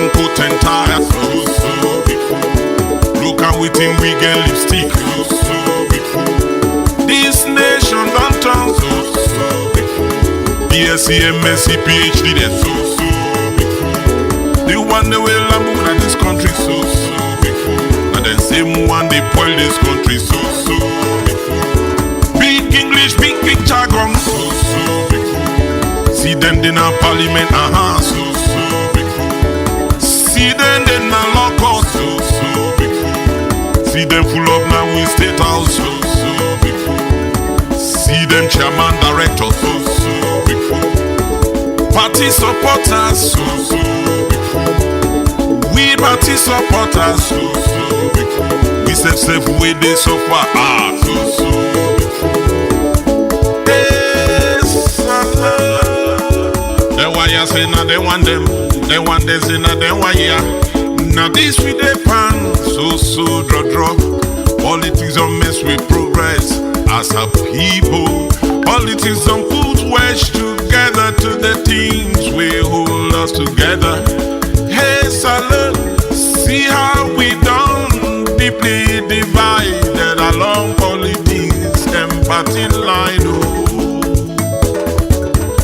man potential. So beautiful. Look at within we get lipstick. So beautiful. This nation don't turn so beautiful. BSc, MSc, PhD, they're so beautiful. They want the way Lambo in this country so beautiful. And then same one they spoil this country so beautiful. Big English, big jargon so beautiful. See them in our parliament, so beautiful. See them in our law court so beautiful. See them full up now in state house so beautiful. See them chairman, director so beautiful. Party supporters so beautiful. We party supporters so beautiful. We safe way they so far so beautiful. Yes, they why you say now they want them. They want this in a they want ya. Now this with the pan so draw. Politics don't mess with progress as a people. Politics don't put West together to the things we hold us together. Hey Salon, see how we done deeply divided along politics and party line.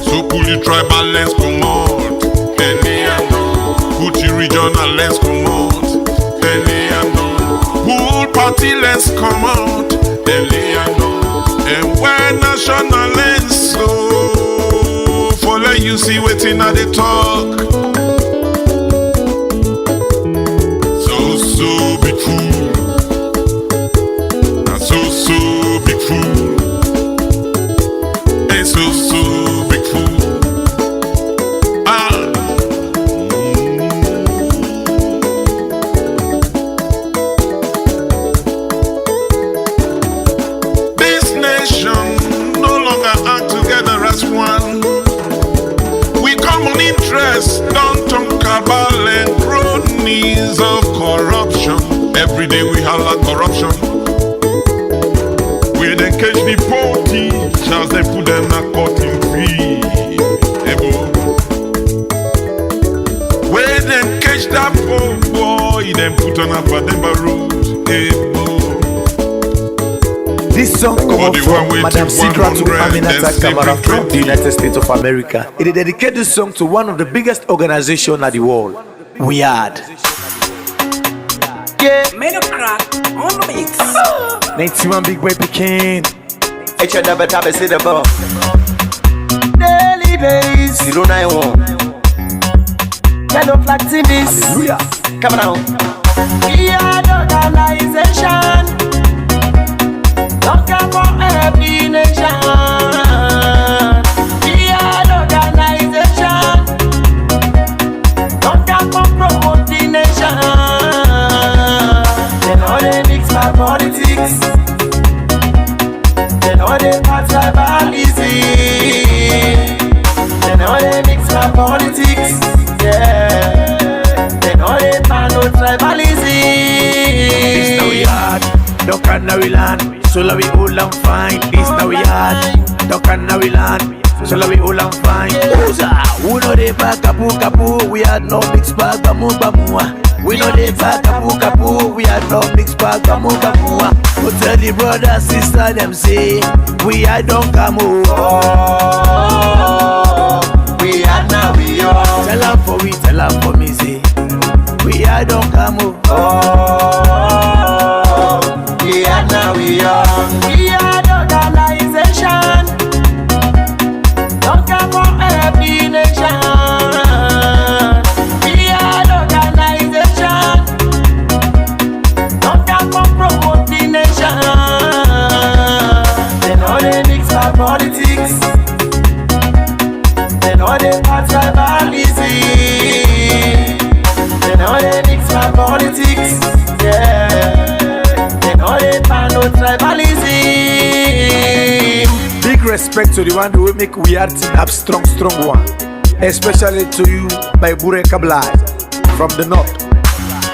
So pull your tribal lens come out, put your regional lens come out, pull party lens come out, and when national lens so follow you see waiting at the talk. So big fool, and so big fool, and so big fool. This nation no longer act together as one. We common interest don't talk about and cronies of corruption. Every day we holla corruption. We then catch the poor teachers, they put them in court in free. We then catch that poor boy, then put on a Bademba road. This song comes from Madam Sidra to Aminata Kamara from the United States of America. It dedicated this song to one of the biggest organizations in the world, Weird. Yeah, made a crack on the mix. 91 big boy pecan. It's your never time to see the ball. Daily days 091. Yellow flag TVs. Hallelujah. Come on. We are the organization. Don't care for every nation. We are the organization. Don't care for promote the nation. They know they mix my politics. They know they part tribalism. They know they mix my politics. Yeah. They know they part no tribalism. This now we hard, don't can now we land. So la we all and fine. This now we hard, don't can now we land. So la we all and fine. Who know they back kapu. We had no mix bag bamu. We know they back kapu. We had no mix bag bamu. Go tell the brother sister them say we had don't come We are now we are. Tell her for me say we had don't come We are now we are. We are the organization. Don't care for every nation. We are the organization. Don't care for promote the nation. They know they mix our politics. They know they part tribalism. They know they mix our politics. Yeah. Tribalism. Big respect to the one who will make Weird team up strong one. Especially to you, by Bure Kablai from the north.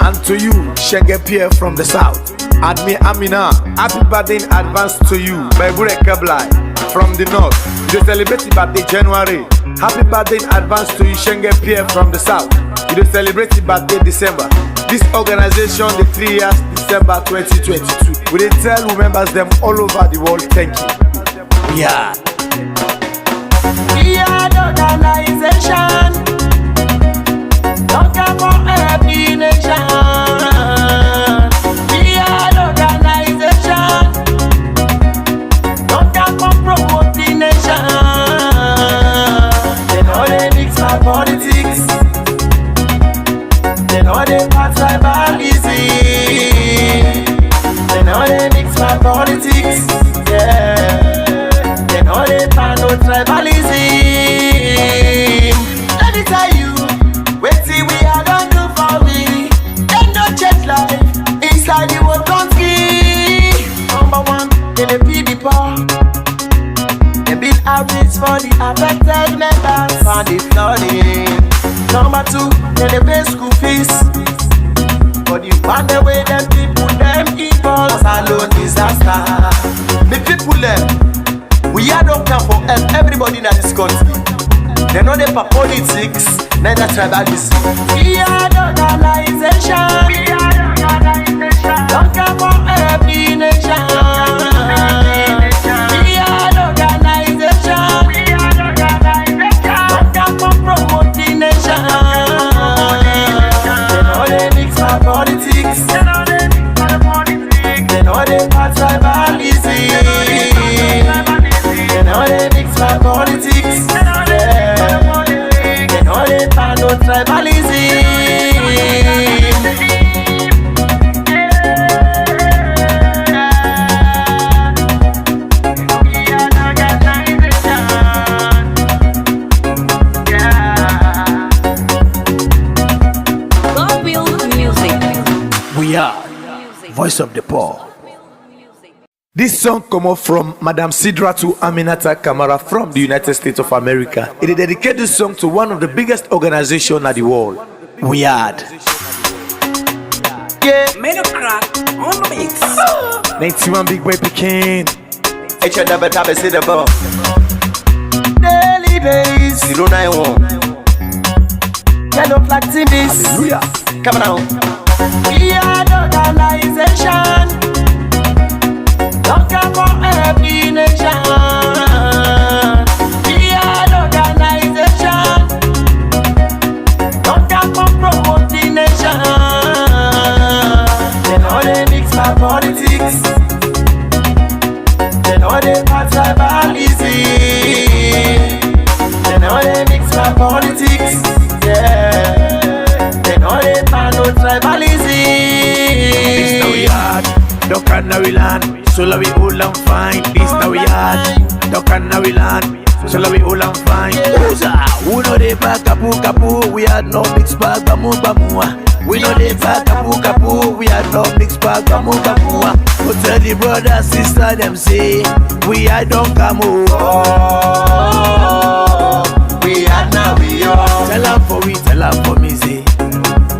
And to you, Shenge Pierre from the south. And me Amina, happy birthday in advance to you, by Bure Kablai from the north. You celebrate your birthday January. Happy birthday in advance to you, Shenge Pierre from the south. We dey celebrate it birthday December. This organization the 3 years December 2022. We dey tell we members them all over the world thank you. Yeah. We are the organization. Don't care for every nation. We are the organization. Don't care for promote the nation. They know they mix my politics. They know they pass tribalism. They know they mix my politics. Yeah. They know they pass no tribalism. Let me tell you, wait till we are gonna do for we. They no change life inside the world country. Number one, they the people. They build outreach for the affected members. For the flooding. Number two, they the pay school fees. For the one the way them people them evil. As alone disaster. The people them, we are don't come for help everybody in this country. They know they for politics, neither tribalism. We are the organization. We are the organization. Don't come for every nation. We are the organization. We are the organization. Don't come for promote the nation. They know they mix my politics. They know they mix my politics. They know they pass tribalism. They know they mix my politics. Yeah. They know they pass no tribalism. We are Voice of the Poor. This song come up from Madam Sidra to Aminata Kamara from the United States of America. It is dedicated this song to one of the biggest organizations in the world. We are. Yeah. Made of crack on the mix. 91 Big Boy Pekin. tribalism. Daily days. 091. Yellow flag team this. Hallelujah. Come on. We are the organization. Don't care for every nation. We are the organization. Don't care for promote the nation. They know they mix my politics. They know they pass tribalism. They know they mix my politics. Yeah. They know they pass no tribalism. This now we hard, duck and now we land. So la we all and fine. This now we hard, duck and now we land. So la we all and fine. Who know they back kapu kapu? We had no mix bag bamu bamu. We know they back kapu kapu. We had no mix bag bamu bamu. But tell the brother sister them say we had don't come Oh, we are now we are. Tell them for we, tell them for me say.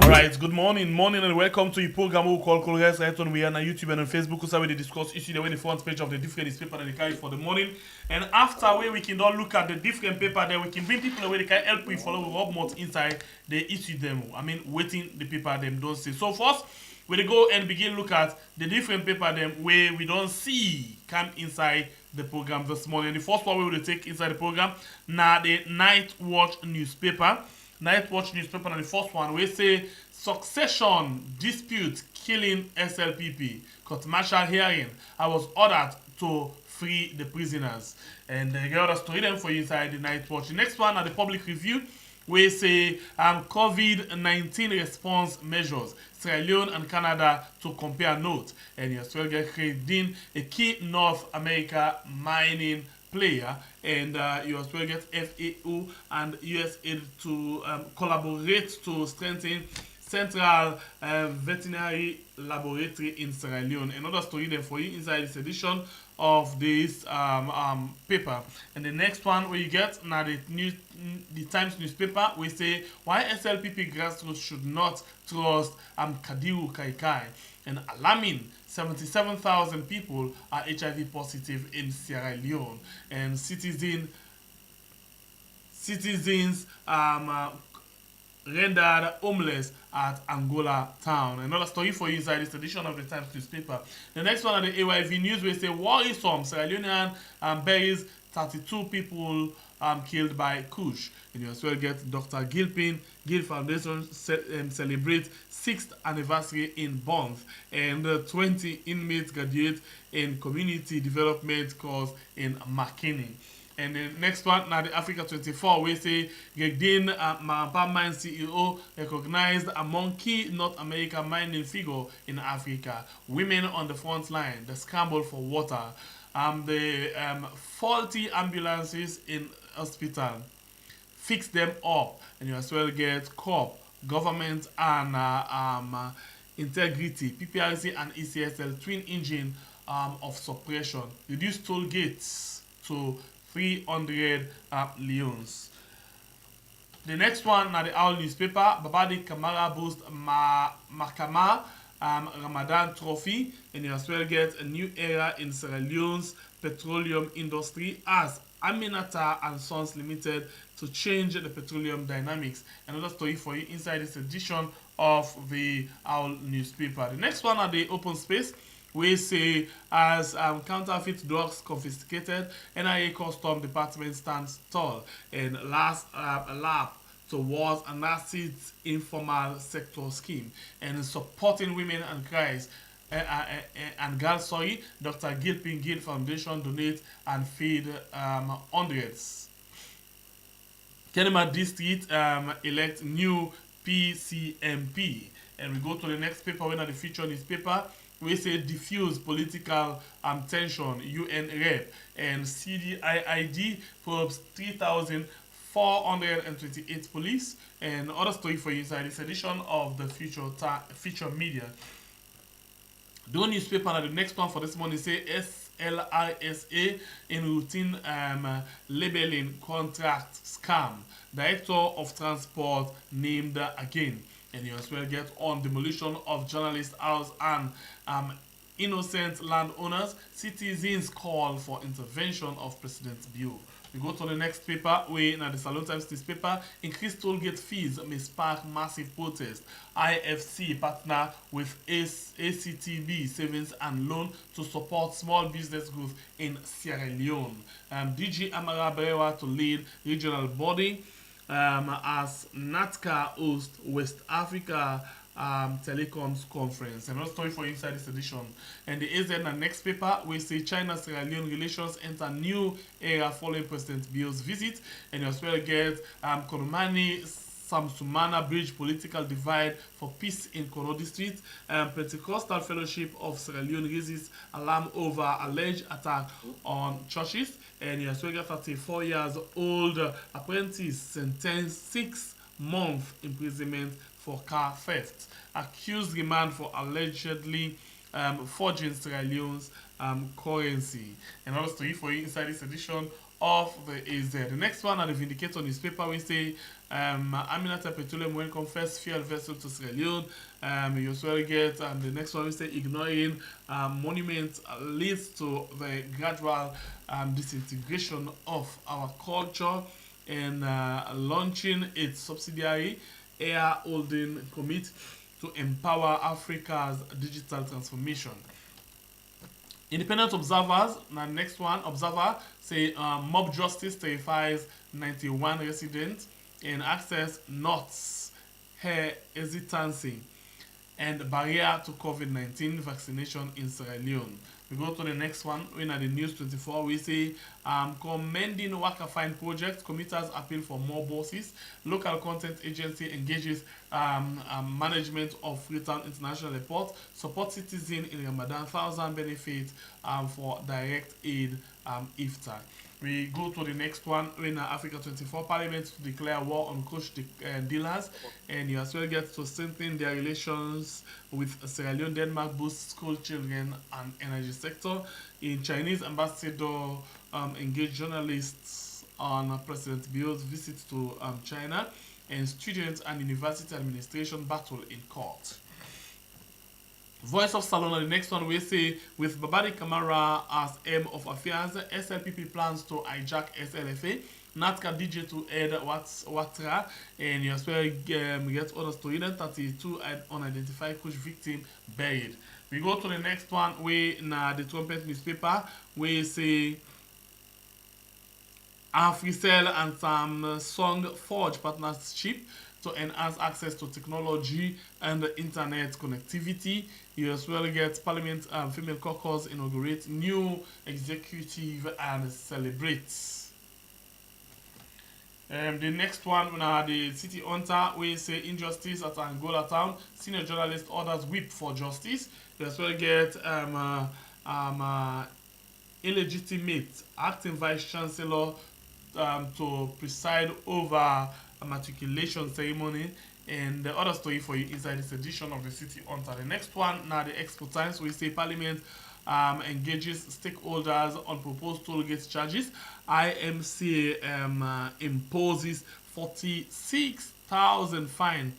Alright, good morning and welcome to a program we call Colores right on we are on YouTube and on Facebook where we discuss issues the way the front page of the different newspaper that they carry for the morning. And after where we can all look at the different paper there, we can bring people away they can help we follow Rob Mott inside the issue them. I mean waiting the paper them don't see. So first we go and begin look at the different paper them where we don't see come inside the program this morning. The first one we will take inside the program now the Night Watch newspaper. Night Watch newspaper and the first one we say succession dispute killing SLPP. Court martial hearing. I was ordered to free the prisoners. And the other story them for you inside the Night Watch. The next one are the public review. We say COVID-19 response measures. Sierra Leone and Canada to compare notes. And you as well get creating a key North America mining player, and you as well get FAO and USAID to collaborate to strengthen Central Veterinary Laboratory in Sierra Leone. Another story there for you inside this edition of this paper. And the next one where you get now the Times newspaper, we say why SLPP grassroots should not trust Kadiru Kaikai, and alarming 77,000 people are HIV positive in Sierra Leone, and citizens rendered homeless at Angola town. Another story for you inside this edition of the Times newspaper. The next one at the AYV News will say worrisome Sierra Leonean buries 32 people killed by Kush. And you as well get Dr. Gilpin Gill Foundation celebrate 6th anniversary in Bonth, and 20 inmates graduate in community development course in McKinney. And the next one, now the Africa 24, we say Gegdin Marampa Mine CEO recognized among key North American mining figure in Africa. Women on the front line, the scramble for water, the faulty ambulances in hospital, fix them up, and you as well get COP, government and integrity, PPRC and ECSL twin engine of suppression, reduce toll gates to 300 leones. The next one, now the Owl newspaper, Babadi Kamara boost Makama Ramadan trophy, and you as well get a new era in Sierra Leone's petroleum industry as Aminata and Sons Limited to change the petroleum dynamics. Another story for you inside this edition of the Owl newspaper. The next one at the open space, we say as counterfeit drugs confiscated, NIA Custom Department stands tall and last lap towards an acid informal sector scheme and supporting women and cries. And girls, Dr. Gilpin Gill Foundation donate and feed hundreds. Kenema District elect new PCMP. And we go to the next paper, when at the feature newspaper, we say diffuse political tension, UN rep, and CDIID probes 3,428 police. And other story for you inside this edition of the feature media. The newspaper and the next one for this morning say SLRSA in routine labeling contract scam. Director of Transport named again. And you as well get on demolition of journalist house and innocent landowners. Citizens call for intervention of President Bill. We go to the next paper, we now the Salon Times newspaper. Increased toll gate fees may spark massive protest. IFC partner with ACTB Savings and Loan to support small business growth in Sierra Leone. DG Amara Berewa to lead regional body as NATCA hosts West Africa telecoms conference. Another story for inside this edition. And the AZ and next paper, we say China Sierra Leone relations enter new era following President Bill's visit. And you as well get Konumani Samsumana Bridge political divide for peace in Koro District. Pentecostal Fellowship of Sierra Leone raises alarm over alleged attack on churches. And you as well get 34 years old apprentice sentenced 6 months imprisonment for car theft. Accused remand for allegedly forging Sierra Leone's currency. Another story for you inside this edition of the AZ. The next one at the Vindicator newspaper, we say Aminata Petroleum will confess fuel vessel to Sierra Leone. You also get the next one, we say ignoring monuments leads to the gradual disintegration of our culture, and launching its subsidiary Air Holding Commit to empower Africa's digital transformation. Independent observers, now next one, observer say mob justice terrifies 91 residents and access nots hesitancy and barrier to COVID-19 vaccination in Sierra Leone. We go to the next one. In the News 24, we say commending worker fine project, commuters appeal for more bosses. Local content agency engages management of Freetown International Airport. Support citizen in Ramadan, 1,000 benefits for direct aid iftar. We go to the next one. In Africa 24, Parliament to declare war on Kush dealers, and you as well get to strengthen their relations with Sierra Leone. Denmark boosts school children and energy sector. In Chinese ambassador engage journalists on President Bill's visit to China, and students and university administration battle in court. Voice of Salona, the next one we say, with Babadi Kamara as aim of affairs, SLPP plans to hijack SLFA. Natka DJ to Ed Watra, and you as well get other story. Then 32 unidentified Kush victim buried. We go to the next one. We na the Trumpet newspaper. We say Africell and Samsung forge partnership to enhance access to technology and internet connectivity. You as well get Parliament Female Caucus inaugurate new executive and celebrates. The next one, the city hunter, we say injustice at Angola town. Senior journalist orders whip for justice. You as well get illegitimate acting vice chancellor to preside over a matriculation ceremony, and the other story for you inside this edition of the City Hunter. The next one, now the Expo Times, we say Parliament engages stakeholders on proposed toll gate charges. IMC imposes 46,000 fine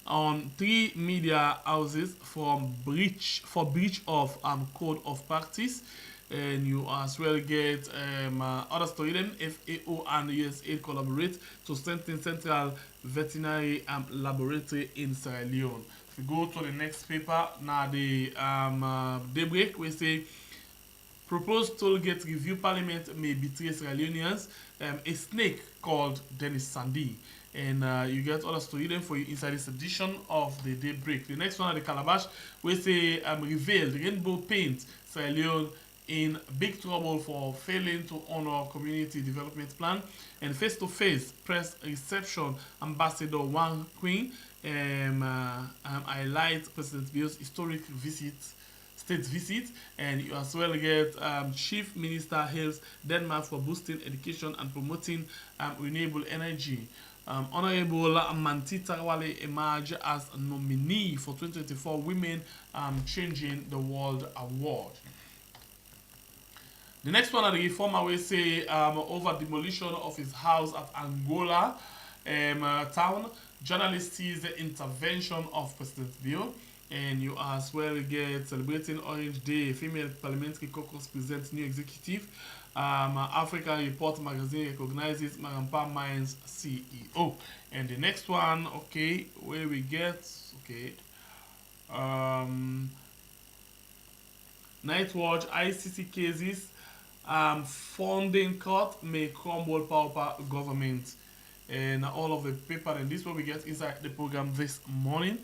on 3 media houses for breach of code of practice. And you as well get other story. Then FAO and USAID collaborate to strengthen Central Veterinary Laboratory in Sierra Leone. If we go to the next paper, now the daybreak, we say proposed toll gate review Parliament may betray Sierra Leoneans. A snake called Dennis Sandy. And you get other story then for you inside this edition of the daybreak. The next one at the Calabash, we say revealed rainbow paint Sierra Leone in big trouble for failing to honor community development plan. And face-to-face press reception, Ambassador Wang Queen highlights President Bill's historic state visit, and you as well get Chief Minister hails Denmark for boosting education and promoting renewable energy. Honorable Mantita Wale emerged as a nominee for 2024 Women Changing the World Award. The next one at the Reformer will say over demolition of his house at Angola town. Journalist sees the intervention of President Bill. And you as well get celebrating Orange Day. Female Parliamentary Caucus presents new executive. African Report magazine recognizes Marampa Mines CEO. And the next one, okay, where we get, okay, Night Watch, ICC cases. Funding cut may crumble power government, and all of the paper, and this is what we get inside the program this morning.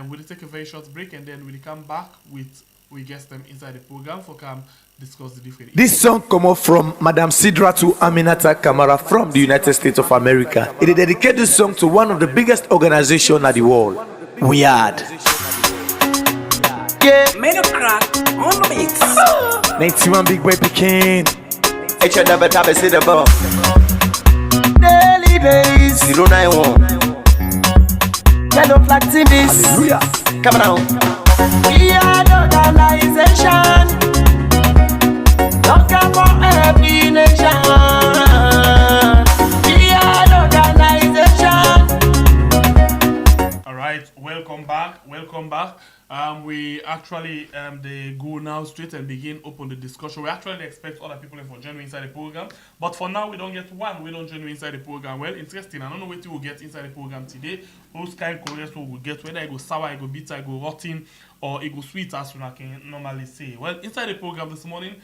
We'll take a very short break, and then we'll come back with we get them inside the program for come discuss the different. This song come up from Madam Sidra to Aminata Kamara from the United States of America. It is dedicated this song to one of the biggest organizations in the world, Weird. Yeah, made a crack on the mix. 91 big boy picking. It's your double tap, see the ball. Daily days, 091. yellow flag TVs. Hallelujah. Come on. We are the organization. Looking for every nation. We are the organization. All right, welcome back. We actually they go now straight and begin open the discussion. We actually expect other people for joining inside the program, but for now we don't get one. We don't join inside the program. Well, interesting. I don't know what you will get inside the program today. Those kind of colors we will get, whether it go sour, it go bitter, it go rotten, or it go sweet, as we can normally say. Well, inside the program this morning,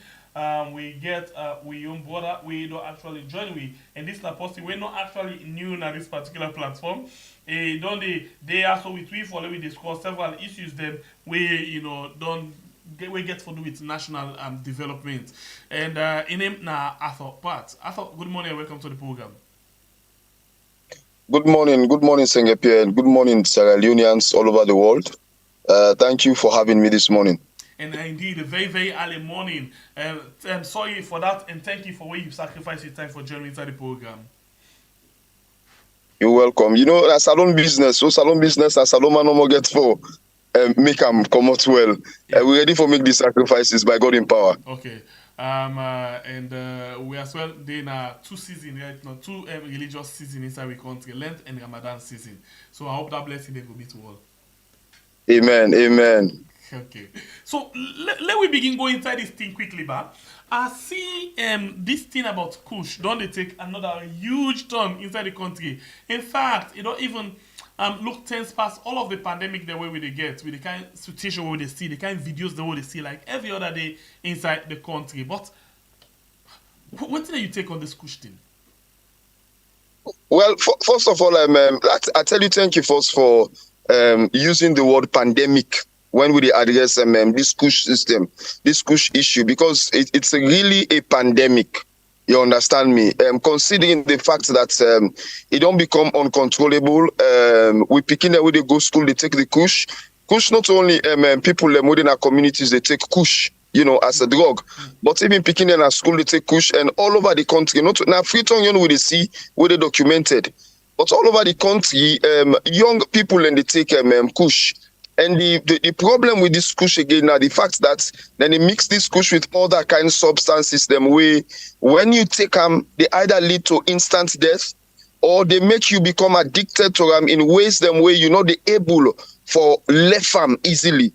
we get we own brother. We don't actually join and this is posting. We're not actually new on this particular platform. Don't they also with we follow we discuss several issues them we we get to do with national development. And in him now Arthur good morning and welcome to the program. Good morning, Sengepi, and good morning, Sierra Leoneans all over the world. Thank you for having me this morning. And indeed, a very, very early morning. I'm sorry for that, and thank you for where you sacrificed your time for joining inside the program. You're welcome. You know, a salon business, a salon man no more get for make them come out well. Yeah. We're ready for make these sacrifices by God in power. Okay. And we as well doing 2 seasons, right now, 2 religious seasons inside the country, Lent and Ramadan season. So I hope that blessing they will be to all. Amen. Okay. So let we begin go inside this thing quickly, but I see this thing about Kush, don't they take another huge turn inside the country. In fact, it don't even look tense past all of the pandemic the way we they get, with the kind of situation where they see, the kind of videos the way they see, like every other day inside the country. But what do you take on this Kush thing? Well, first of all, I tell you thank you first for using the word pandemic when we address this Kush system, this Kush issue, because it's really a pandemic. You understand me? Considering the fact that it don't become uncontrollable, we picking them when they go school, they take the Kush. Kush not only people within our communities, they take Kush, you know, as a drug, but even picking them at school, they take Kush, and all over the country. Not now, Freetown, you know, we they see where they documented, but all over the country, young people and they take Kush. And the problem with this Kush again now, the fact that then they mix this Kush with other kind of substances, them way when you take them, they either lead to instant death or they make you become addicted to them in ways them way you know they able for left them easily.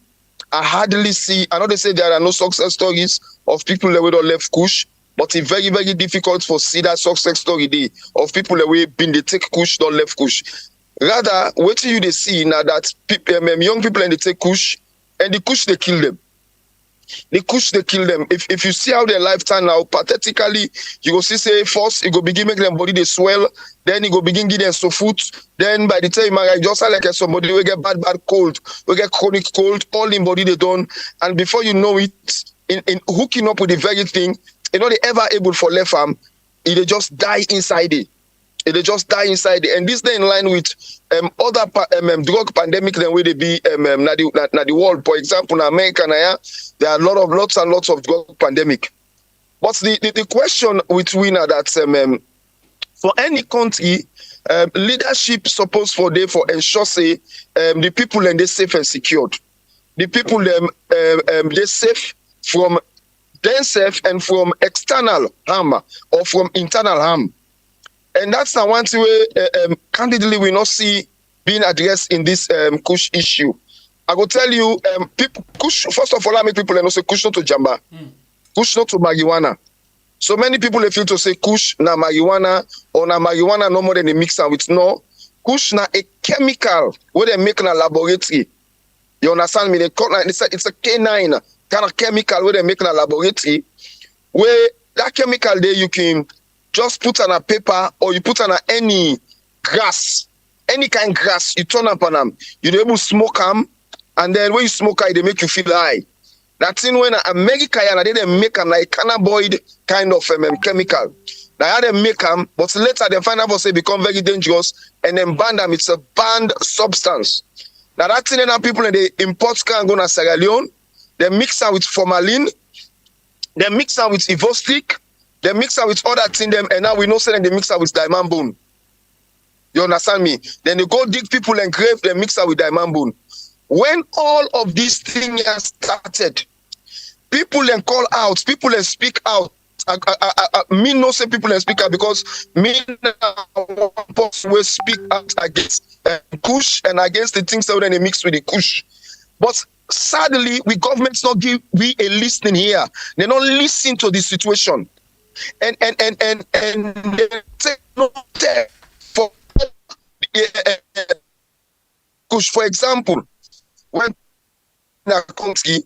I hardly see. I know they say there are no success stories of people that don't left Kush, but it's very, very difficult for see that success story day of people that way been they take Kush, don't left Kush. Rather, what do you they see now that young people and they take Kush, and the Kush they kill them. The Kush they kill them. If you see how their life turn now, pathetically, you go see say first it go begin make them body they swell, then it go begin give them so food. Then by the time I just like somebody will get bad cold, will get chronic cold, all in body they done, and before you know it, in hooking up with the very thing, you know they ever able for left arm, they just die inside it. They just die inside it. And this day in line with other drug pandemic than where they be na the world. For example, in America, there are lots and lots of drug pandemic. But the question with we now that for any country, leadership supposed for they for ensure say the people and they safe and secured. The people they safe from themselves and from external harm or from internal harm. And that's the one thing where candidly we not see being addressed in this Kush issue. I will tell you, people Kush, first of all, I make people and say Kush not to jamba, Kush not to marijuana. So many people they feel to say Kush na marijuana or na marijuana no more than they mix am with no. Kush na a chemical where they make in a laboratory. You understand me? They call it's a K9 kind of chemical where they make in a laboratory. Where that chemical there you can just put on a paper or you put on any grass, any kind of grass, you turn up on them, you're able to smoke them, and then when you smoke it, they make you feel high. That's in when America, and they make them like cannabinoid kind of chemical. Now how they make them, but later they find out they become very dangerous and then ban them. It's a banned substance. Now that's in now people they import can go to Sierra Leone, they mix them with formalin, they mix them with Evostic, they mix up with other things, them, and now we know saying they mix up with diamond bone. You understand me? Then they go dig people and grave, they mix up with diamond bone. When all of these things are started, people then call out, people then speak out. Me no say people then speak out because me one person will speak out against Kush and against the things that they mix with the Kush. But sadly, we governments not give we a listening here. They don't listen to the situation. And they take no care for Kush, for example, when in a country,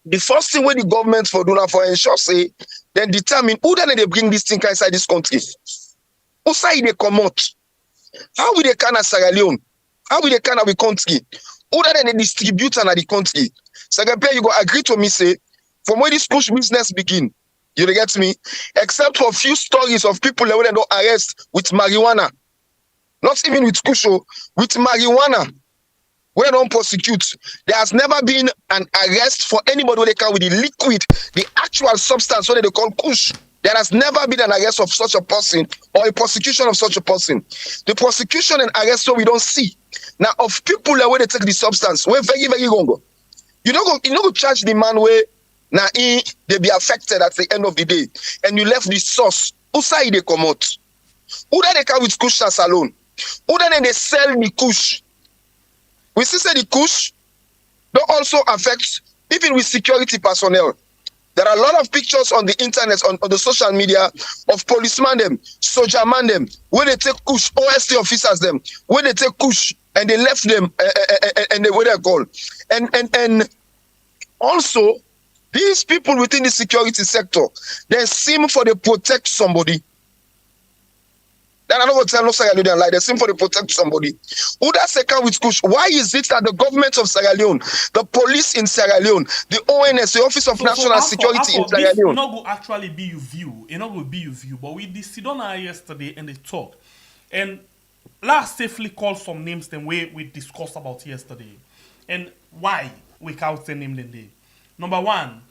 the first thing when the government for doing for ensure say, then determine who then they bring this thing inside this country. Who say they come out? How will they can at Sierra Leone? How will they can at the country? Who then they distribute in the country? So you go agree to me say, from where this Kush business begin. You get me? Except for a few stories of people that don't arrest with marijuana. Not even with Kusho, with marijuana. We don't prosecute. There has never been an arrest for anybody who they can with the liquid, the actual substance, what they call Kush. There has never been an arrest of such a person or a prosecution of such a person. The prosecution and arrest so we don't see. Now of people that when they take the substance, we're very, very wrong. You don't go charge the man where now they be affected at the end of the day, and you left the source. Who say they come out? Who then they come with Kush alone? Who then they sell the Kush? We see say the Kush don't also affect even with security personnel. There are a lot of pictures on the internet, on the social media of policemen them, soldier man them, where they take Kush, OST officers them, where they take Kush and they left them and they were there called. And also, these people within the security sector, they seem for they protect somebody. Then I'm not going to tell no Sierra Leone lie. They seem for to protect somebody. Who does second with Kush? Why is it that the government of Sierra Leone, the police in Sierra Leone, the ONS, the Office of National Security in Sierra Leone? It's not going to actually be your view. It's not going to be your view. But we did sit down yesterday and they talk. And let's safely call some names the way we discussed about yesterday. And why we can't say name them there. Number one,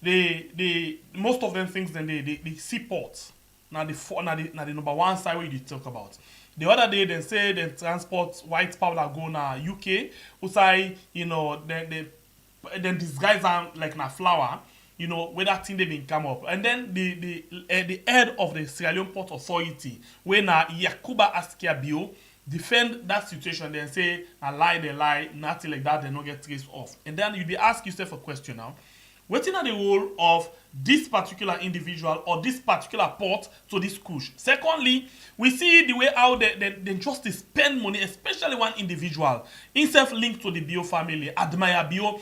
the most of them things then the seaports. Now the number one side where you talk about. The other day they say they transport white powder go na UK, who say, you know, they disguise them like na flower, you know, where that thing they been come up. And then the head of the Sierra Leone Port Authority, when na Yakuba Askia Bio, defend that situation, then say a lie, they lie, nothing like that, they not get traced off. And then you ask yourself a question now. What is the role of this particular individual or this particular port to this Kush? Secondly, we see the way how they just spend money, especially one individual, himself linked to the Bio family, admire Bio.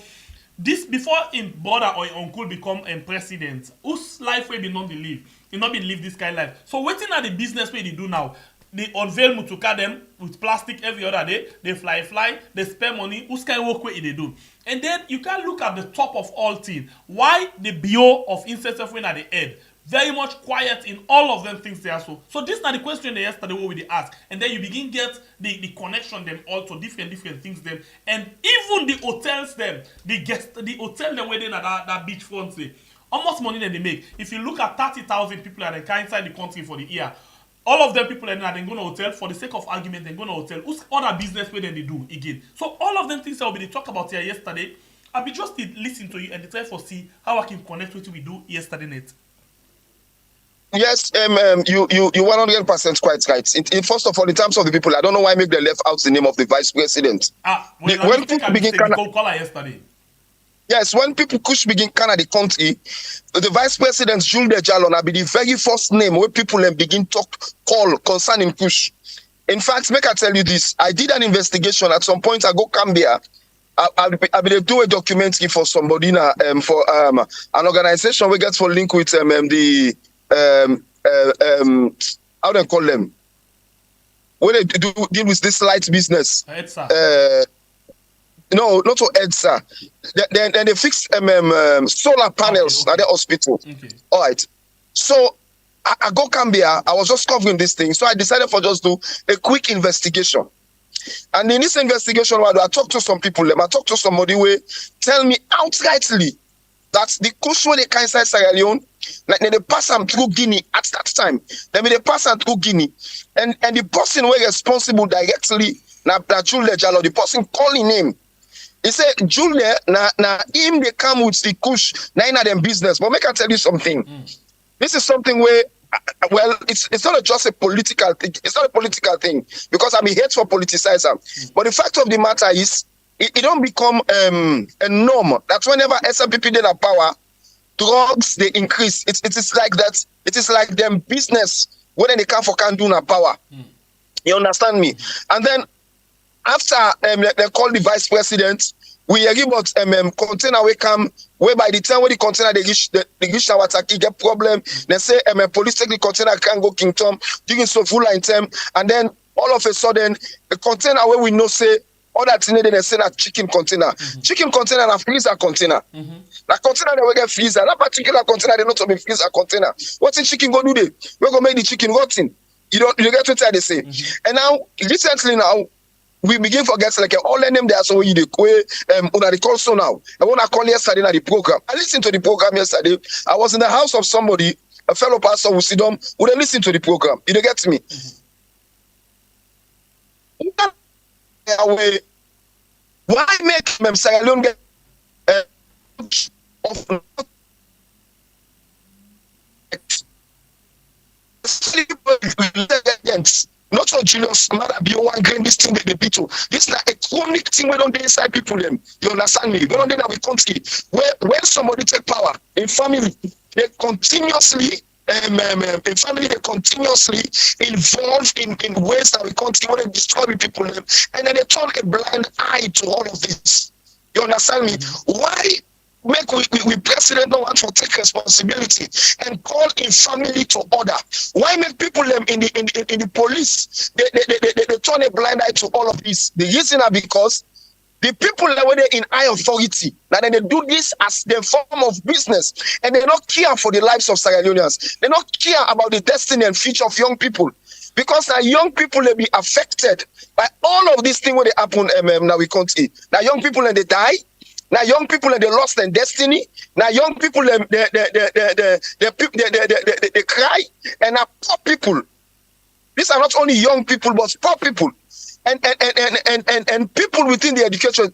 This before in brother or in uncle become a president, whose life will be not live? He not be live this kind of life. So waiting at the business way they do now. They unveil mutuka them with plastic every other day. They fly, they spend money. Who's kind of work way they do? And then you can look at the top of all things. Why the bio of incest when at the head? Very much quiet in all of them things there. So this is not the question they yesterday what we ask. And then you begin get the connection them all to different things them. And even the hotels them, the hotel them where they that beachfront say. How much money that they make? If you look at 30,000 people that are inside the country for the year. All of them people are then going to hotel for the sake of argument. They're going to hotel. Who's other business where then they do again? So all of them things that we talk about here yesterday. I'll be just listen to you and try for see how I can connect with what we do yesterday night. Yes, you 100% quite right. First of all, in terms of the people, I don't know why make they left out the name of the vice president. When people begin call yesterday. Yes, when people Kush begin Canada the country, the vice president Jules de Jalon will be the very first name where people begin call concerning Kush. In fact, make I tell you this. I did an investigation at some point. I go Cambia. I'll be do a documentary for somebody now, for an organization we get for link with the how they call them when they deal with this light business. No, not to EDSA. Then they fix solar panels at the hospital. Okay. All right. So I go Cambia. I was just covering this thing, so I decided for just do a quick investigation. And in this investigation, I talked to some people. I talked to somebody who tell me outrightly that the Kush when they come inside Sierra Leone, like they pass them through Guinea at that time. Then they pass them through Guinea, and the person who responsible directly na Jules Jalo, the person calling him. He said, Julia, na him they come with the Kush, na in them business. But make I tell you something. This is something where, well, it's not just a political thing. It's not a political thing because I'm a hate for politicizer. But the fact of the matter is, it don't become a norm. That's whenever SMPP did a power, drugs they increase. It is like that. It is like them business when they come for can do na power. You understand me? And then after they call the vice president, we hear about container we come where by the time when the container they reach our Taki get problem. They say police take the container can go King Tom doing so full line time, and then all of a sudden the container where we know say all that thing they say that chicken container, chicken container and a freezer container. That container they will get freezer. That particular container they not to be freezer container. What's the chicken go do they? We go make the chicken rotten. You get what they say. And now recently now. We begin for guests like all the name there so you the call so now. I want to call yesterday at the program. I listened to the program yesterday. I was in the house of somebody, a fellow pastor who sit down, who they listen to the program. You get me? Why make Sierra Leone get Not so Julius Mother be one grain this thing they beat. This is like a chronic thing we don't inside people them. You understand me? We don't do that with country. Where when somebody take power in family, they continuously in family they continuously involved in ways that we can't even destroy people them, and then they turn a blind eye to all of this. You understand me? Why make we president don't want to take responsibility and call in family to order? Why make people them in the police they turn a blind eye to all of this? The reason are because the people that were there in high authority, that they do this as their form of business, and they don't care for the lives of Sierra Leoneans. They don't care about the destiny and future of young people, because now young people they be affected by all of these things when they happen. Now we can't see. Now young people and they die. Now young people and they lost their destiny. Now young people they cry, and now poor people. These are not only young people but poor people. And people within the education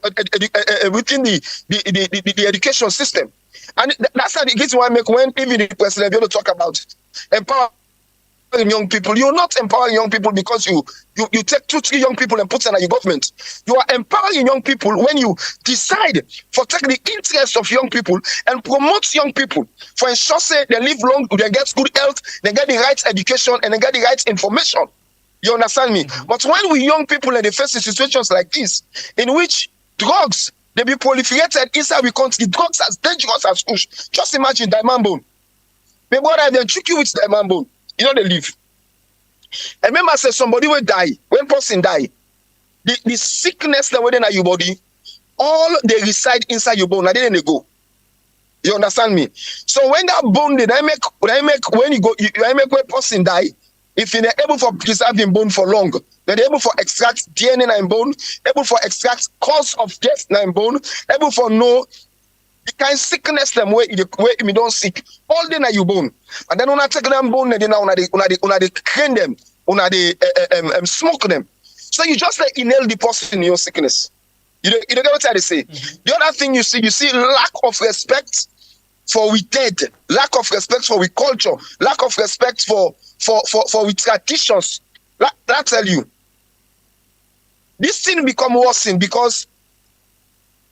within the education system, and that's how the reason why I make when even the president you talk about empowering young people. You're not empowering young people because you take 2-3 young people and put them in your government. You are empowering young people when you decide for take the interest of young people and promote young people for ensure say they live long, they get good health, they get the right education, and they get the right information. You understand me? But when we young people and they face situations like this, in which drugs they be proliferated inside we country, drugs as dangerous as Kush. Just imagine diamond bone. Maybe what they trick you with diamond bone. You know they live. And remember, I said somebody will die. When person die, the sickness that within your body, all they reside inside your bone, and then they go. You understand me? So when that bone, I make when person die. If you're able for preserving bone for long, then able for extract DNA in bone, able for extract cause of death in bone, able for know the kind of sickness them where you don't sick, all day na you bone. And then when I take them bone, then now they clean them, they smoke them. So you just like inhale the person in your sickness. You don't get what I say. The other thing you see lack of respect for we dead, lack of respect for we culture, lack of respect for we traditions. That tell you. This thing become worse because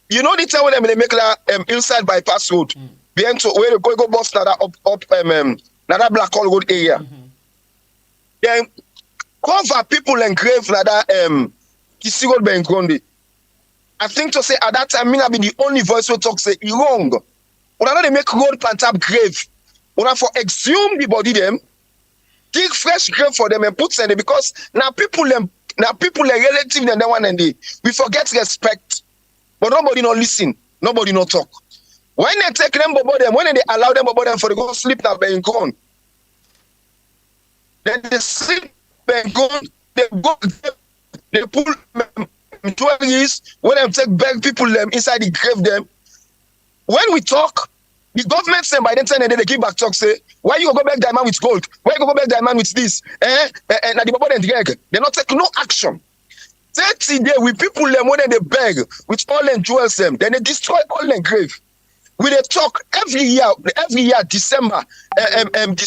you know the time when they make that inside bypass road, behind to where they go bus up that black hole road area. Then cover people and grave that Kisi road being grounded. I think to say at that time, I be the only voice who talk say wrong. When they make road plant up grave, when I for exhume the body them, dig fresh grave for them and put them there, because now people are relative than that one, and we forget respect. But nobody not listen, nobody not talk. When they take them about them, when they allow them about them for the go sleep now being gone, then they sleep being gone, they pull jewelries, when they take back people them inside the grave them. When we talk, the government say by then they give back talk say, why you go back diamond with gold? Why you go back diamond with this? And the Bobo and Greg, they not take no action. 30 days with people them when they beg with all them jewels them, then they destroy all them grave. We they talk every year, December and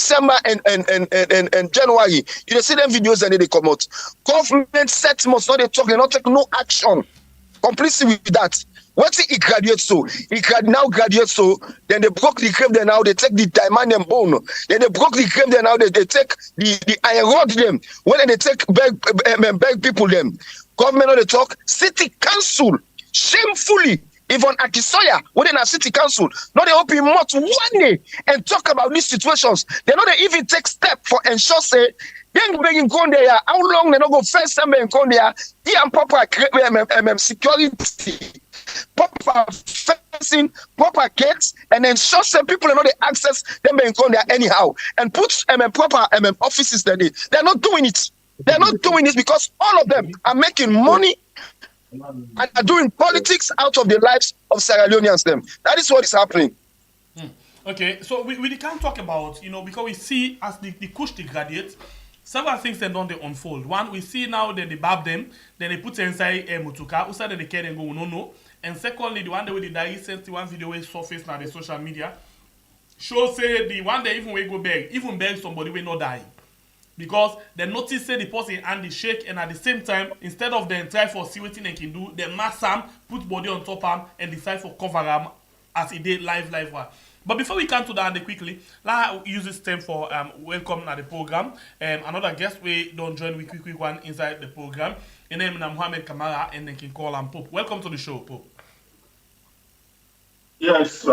January. You see them videos and they come out. Government set must not they talk, they not take no action. Completely with that. What he graduates so? He now graduates so. Then they broke the grave. Then now they take the diamond and bone. Then they broke the grave. Then now they take the iron rod them. When they take beg people them. Government they talk. City council shamefully. Even Akisoya, within a city council, not they open mouth one day and talk about these situations. They not they even take step for ensure say. Then being gone there, how long they not go first time being gone there? He and proper security. Proper fencing, proper gates, and then show some people know the access them being gone there anyhow, and put proper offices there. They're not doing it. They're not doing it because all of them are making money and are doing politics out of the lives of Sierra Leoneans. Them. That is what is happening. Okay, so we can't talk about, because we see as the Kush the graduates, several things then don't they unfold. One, we see now that they bab them, then they put inside Mutuka, who said that they care and go no. And secondly, the one that we did recently, one video we surfaced on the social media, shows say the one that even we go beg, even beg somebody will not die. because they notice say the person hand the shake, and at the same time, instead of them try for see wetin they can do, they mass am, put body on top am, and decide for cover am as e dey live one. But before we come to that quickly, let's use this time for welcome at the program. Another guest we don't join with quick one inside the program. His name is Mohammed Kamara, and they can call him Pope. Welcome to the show, Pope. Yes,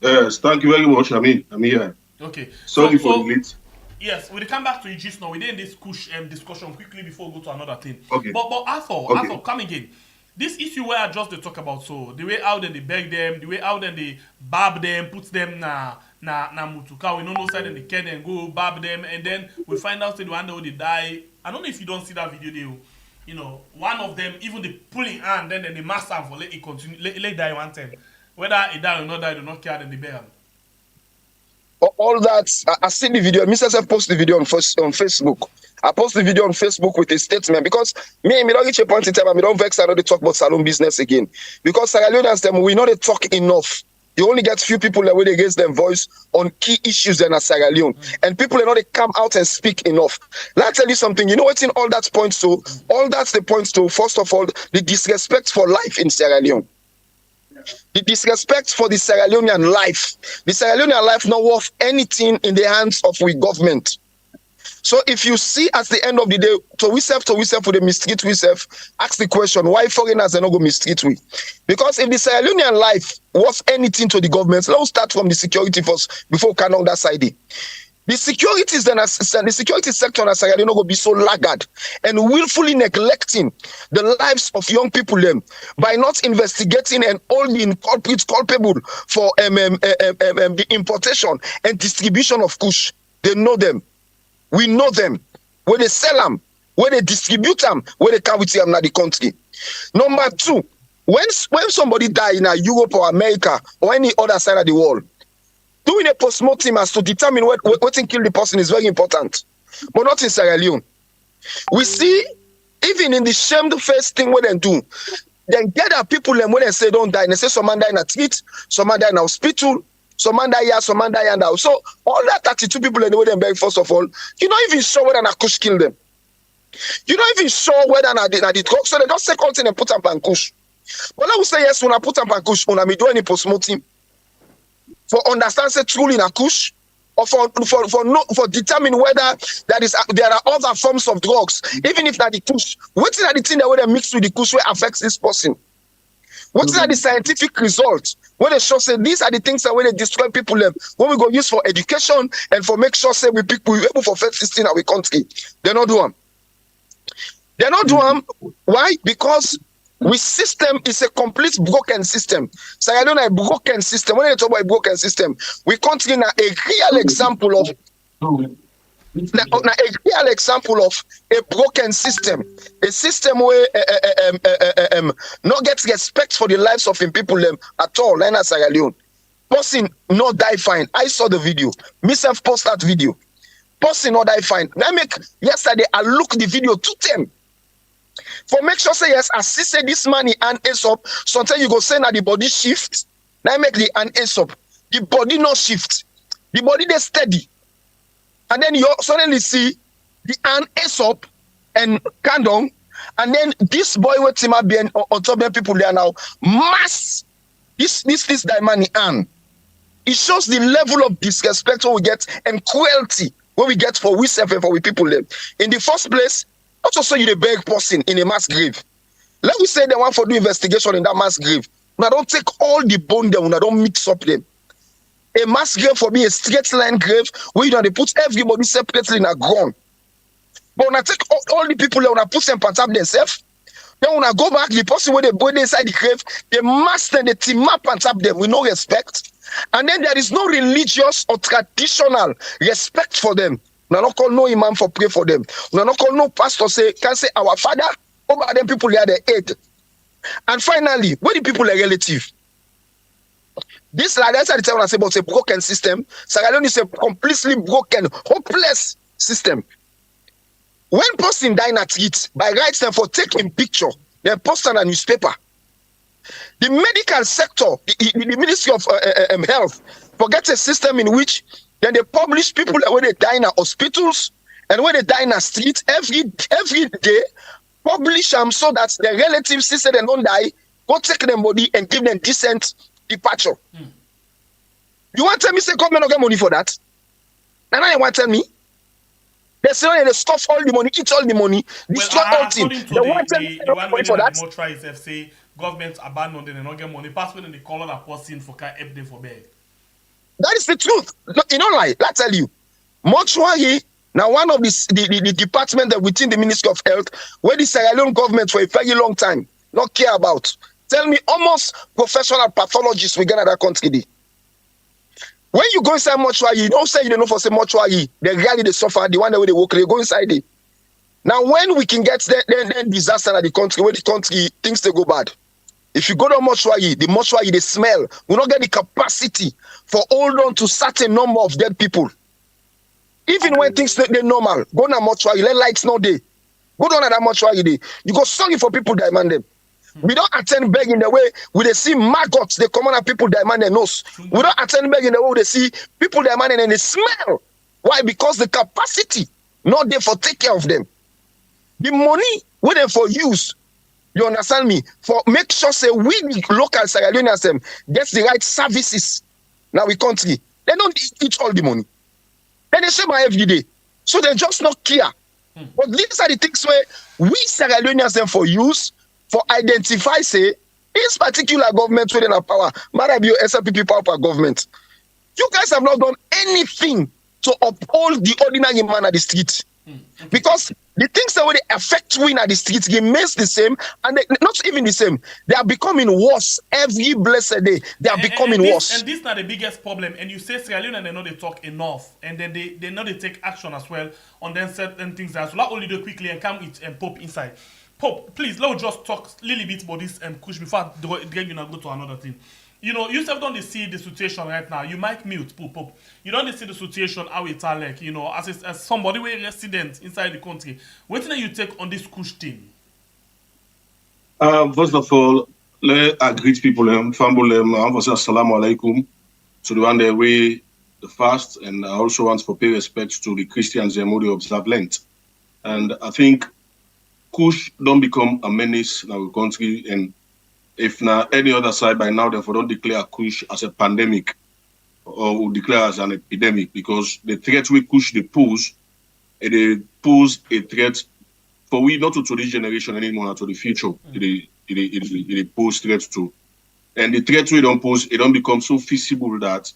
yes, thank you very much. I'm here. Okay. Sorry for the late. Yes, we'll come back to it just now. We did this Kush discussion quickly before we go to another thing. Okay. But Arthur, come again. This issue where I just they talk about, so the way out then they beg them, the way out then they barb them, put them na mutuka. We don't know side and they can and go barb them, and then we find out the one that they die. I don't know if you don't see that video, you know, one of them even the pulling hand, then the master for let it continue, let die one time. Whether it die or not die, do not care, then they bear. All that, I see the video. Mr. Sef post the video on Facebook. I post the video on Facebook with a statement because me don't reach a point in time and me don't vex. I don't talk about salon business again because Sierra Leoneans them we know they talk enough. You only get few people that way they raise their voice on key issues in Sierra Leone, and people they know they come out and speak enough. Let me tell you something. You know what's in all that points to? All that's the points to. First of all, the disrespect for life in Sierra Leone. The disrespect for the Sierra Leonean life. The Sierra Leonean life not worth anything in the hands of we government. So if you see at the end of the day, to we self for the mistreat we self, ask the question, why foreigners are not going to mistreat we? Because if the Sierra Leonean life worth anything to the government, let's start from the security first before we can on that side. The security sector in Sierra Leone will be so laggard and willfully neglecting the lives of young people by not investigating and holding culprits culpable for the importation and distribution of Kush. They know them. We know them. Where they sell them, where they distribute them, where they carry them in the country. Number two, when somebody die in Europe or America or any other side of the world, doing a post-mortem as to determine what killed the person is very important. But not in Sierra Leone. We see, even in the shamed face thing what they do, then gather people when they say don't die, and they say someone die in a street, someone die in a hospital, someone die here, someone die and now. So all that 32 people anyway them beg, first of all, you're not even sure whether Kush killed them. You're not even sure whether the drug, so they just say something and put up on Kush. But I will say yes, when I put up on Kush, when I do any post-mortem, for understand say truly in a Kush, or for determine whether there are other forms of drugs, even if that the Kush, what is the thing that when they mix with the Kush will affects this person? What are the scientific results? When they show say these are the things that when they destroy people when we go use for education and for make sure say we able for first 16 in our country. They not do them. They not do them. Why? Because we system is a complete broken system. So I don't know a broken system. When they talk about a broken system, we continue a real example of a real example of a broken system. A system where not get respect for the lives of people at all. Like Sierra Leone. Person not die fine. I saw the video. Myself post that video. Person not die fine. Yesterday I looked the video to them. For make sure say yes, as he said this money and ace up, sometimes you go say that the body shift. Now make the and ace up. The body not shift. The body they steady. And then you suddenly see the hand ace up and down. And then this boy with him being on top of people there now, mass this money and it shows the level of disrespect we get and cruelty what we get for we self and for we people there. In the first place, not also you the beg person in a mass grave. Let me say they want for do investigation in that mass grave. Now don't take all the bone there, now don't mix up them. A mass grave for me a straight line grave where you know they put everybody separately in a ground. But when I take all the people there, when I put them on top themselves, then when I go back, the person where they go inside the grave, they master the team up on top them with no respect. And then there is no religious or traditional respect for them. We not call no imam for pray for them. We not call no pastor can say our father over them people they are the aid. And finally, when the people are relative. This like that's the time when I say about a broken system. Sierra Leone is a completely broken, hopeless system. When person die in a treat, by rights them for taking picture, they post on a newspaper. The medical sector, the Ministry of Health, forgets a system in which Then they publish people where they die in hospitals and where they die in the streets every day. Publish them so that their relatives say they don't die. Go take them body and give them decent departure. You want to tell me say government don't get money for that? And now you want to tell me? They say they stuff all the money, eat all the money, destroy all things. The one way for that. More try is say government abandoned and not get money. Pass when they call on a person for can help them for bed. That is the truth. You know, like I tell you, mortuary. Now, one of the department that within the Ministry of Health, where the Sierra Leone government for a very long time not care about. Tell me, almost professional pathologists we get in that country. When you go inside mortuary, you don't say you don't know for say mortuary. The really they suffer, the one that they work, they go inside it. Now, when we can get then disaster in the country, where the country things they go bad. If you go to mortuary, the mortuary they smell. We don't get the capacity for hold on to certain number of dead people. Even when things they're normal, go to mortuary, let lights no day. Go down at that mortuary day. You go sorry for people that demand them. We don't attend beg in the way we they see maggots, they come on at people that demand their nose. We don't attend beg in the way they see people that demand and they smell. Why? Because the capacity not there for take care of them. The money we them for use, you understand me? For make sure say we the local Sierra Leoneans them gets the right services. Now we country. They don't eat all the money. Then they say my every day. So they just not care. But these are the things where we Sierra Leoneans them for use, for identify, say, this particular government within our power, might be your SLPP power government. You guys have not done anything to uphold the ordinary man at the street. Because the things that will affect we at the streets remains the same, and they, not even the same. They are becoming worse every blessed day. They are becoming worse. And this is not the biggest problem. And you say Sierra Leone and they know they talk enough, and then they know they take action as well on then certain things. So let only do quickly and come with and Pope inside. Pope, please, let's just talk a little bit about this and Kush before you now go to another thing. You know, you don't see the situation right now. You might mute, Pope. You don't see the situation how it's like, you know, as somebody with resident inside the country. What do you take on this Kush thing? First of all, I greet people, family, say assalamu alaikum to the one that we the fast, and I also want to pay respect to the Christians who observe Lent. And I think Kush don't become a menace in our country, and if not any other side by now, therefore don't declare Kush as a pandemic or will declare as an epidemic, because the threat we Kush they pose a threat for we not to this generation anymore, not to the future. It pose threats to. And the threat we don't pose, it don't become so feasible that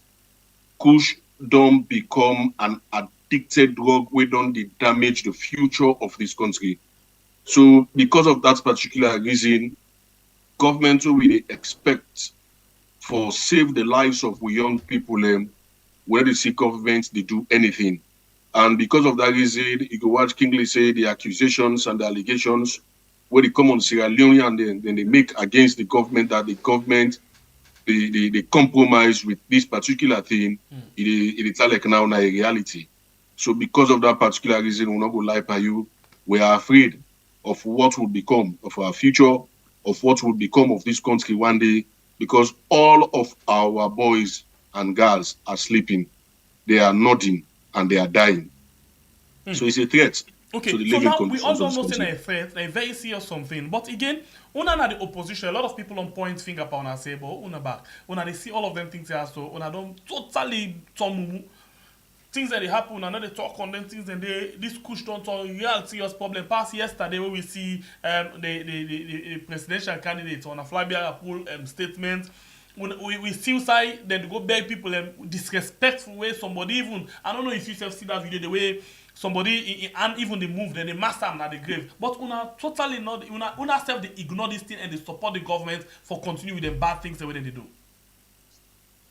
Kush don't become an addicted drug, we don't damage the future of this country. So because of that particular reason, government will expect for save the lives of we young people where they see government they do anything. And because of that reason, you can watch Kingley say the accusations and the allegations where they come on Sierra Leone and then they make against the government that the government they compromise with this particular thing. It's like now a reality. So because of that particular reason, we're not going to lie by you. We are afraid of what will become of our future, of what will become of this country one day, because all of our boys and girls are sleeping, they are nodding, and they are dying. So it's a threat. Okay, to the so living now we all conditions of don't this know country. a threat, a very serious something. But again, una na the opposition, a lot of people on point finger upon us say, but una back. Una they see all of them things here, so una don't totally tomu. Things that they happen, and they talk on them things, and this Kush don't talk real serious problem. Past yesterday, where we see the presidential candidate on a Flabia pool statement, we still say that they go beg people disrespectful way. Somebody even, I don't know if you have seen that video, the way somebody and even the move, then they master them at the grave. But una totally not, una self they ignore this thing and they support the government for continuing with the bad things the way they do.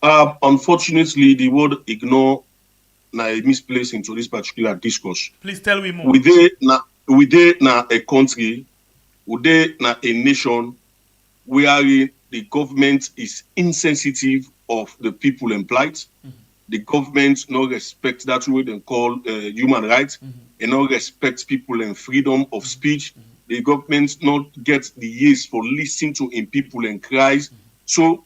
Unfortunately, the word ignore na misplaced into this particular discourse. Please tell me more. We na a country, we na a nation where the government is insensitive of the people in plight. The government no respect that way they call human rights, and no respect people and freedom of speech. The government not get the ears for listening to in people and cries. So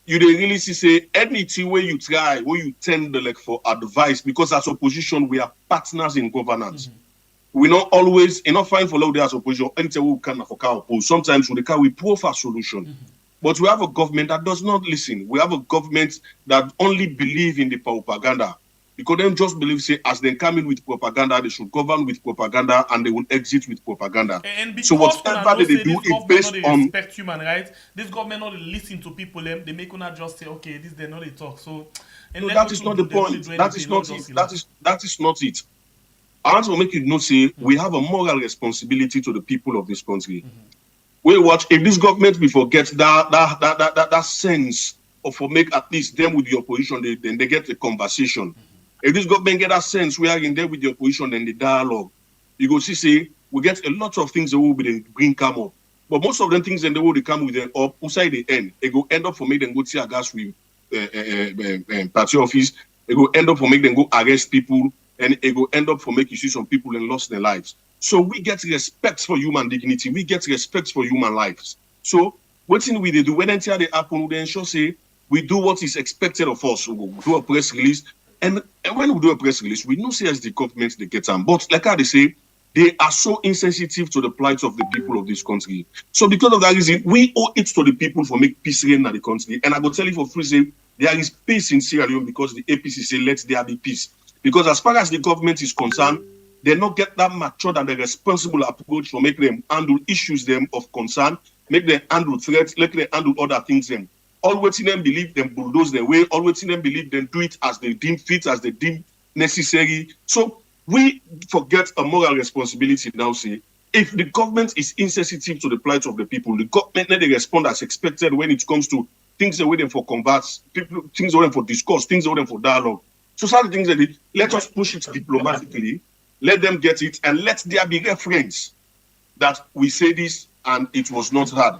you dey really see say anything where you try, where you tend like for advice, because as opposition we are partners in governance. We not always enough fine for low as opposition. Anything we can for oppose. Sometimes we proffer solution. But we have a government that does not listen. We have a government that only believe in the propaganda. Because they just believe, say, as they come in with propaganda, they should govern with propaganda and they will exit with propaganda. And because so whatever they do is based on respect human rights. This government not listen to people. They make una just say, okay, this they know they talk. So no, that is not the point. That is not it. That is not it. I want to make you know, say, we have a moral responsibility to the people of this country. We watch if this government we forget that sense of for make at least them with the opposition, then they get a conversation. If this government get that sense, we are in there with the opposition and the dialogue. You go see, say, we get a lot of things that will be bring come up. But most of the things in the world they come with them up, outside the end, it go end up for make them go see a gas with party office, it go end up for make them go arrest people, and it go end up for make you see some people and lost their lives. So we get respect for human dignity, we get respect for human lives. So what thing we do when they happen, we ensure say we do what is expected of us. We do a press release. And when we do a press release, we know say as the government they get them. But like how they say, they are so insensitive to the plight of the people of this country. So because of that reason, we owe it to the people for make peace reign in the country. And I will tell you for free, say there is peace in Sierra Leone because the APC say let there be peace. Because as far as the government is concerned, they not get that matured and the responsible approach for make them handle issues them of concern, make them handle threats, let them handle other things them. Always in them believe them bulldoze their way, always in them believe them do it as they deem fit, as they deem necessary. So we forget a moral responsibility now, say, if the government is insensitive to the plight of the people, the government let they respond as expected when it comes to things that waiting for converts, people, things that waiting for discourse, things that waiting for dialogue. So some of the things that let us push it diplomatically, let them get it, and let there be reference that we say this and it was not heard.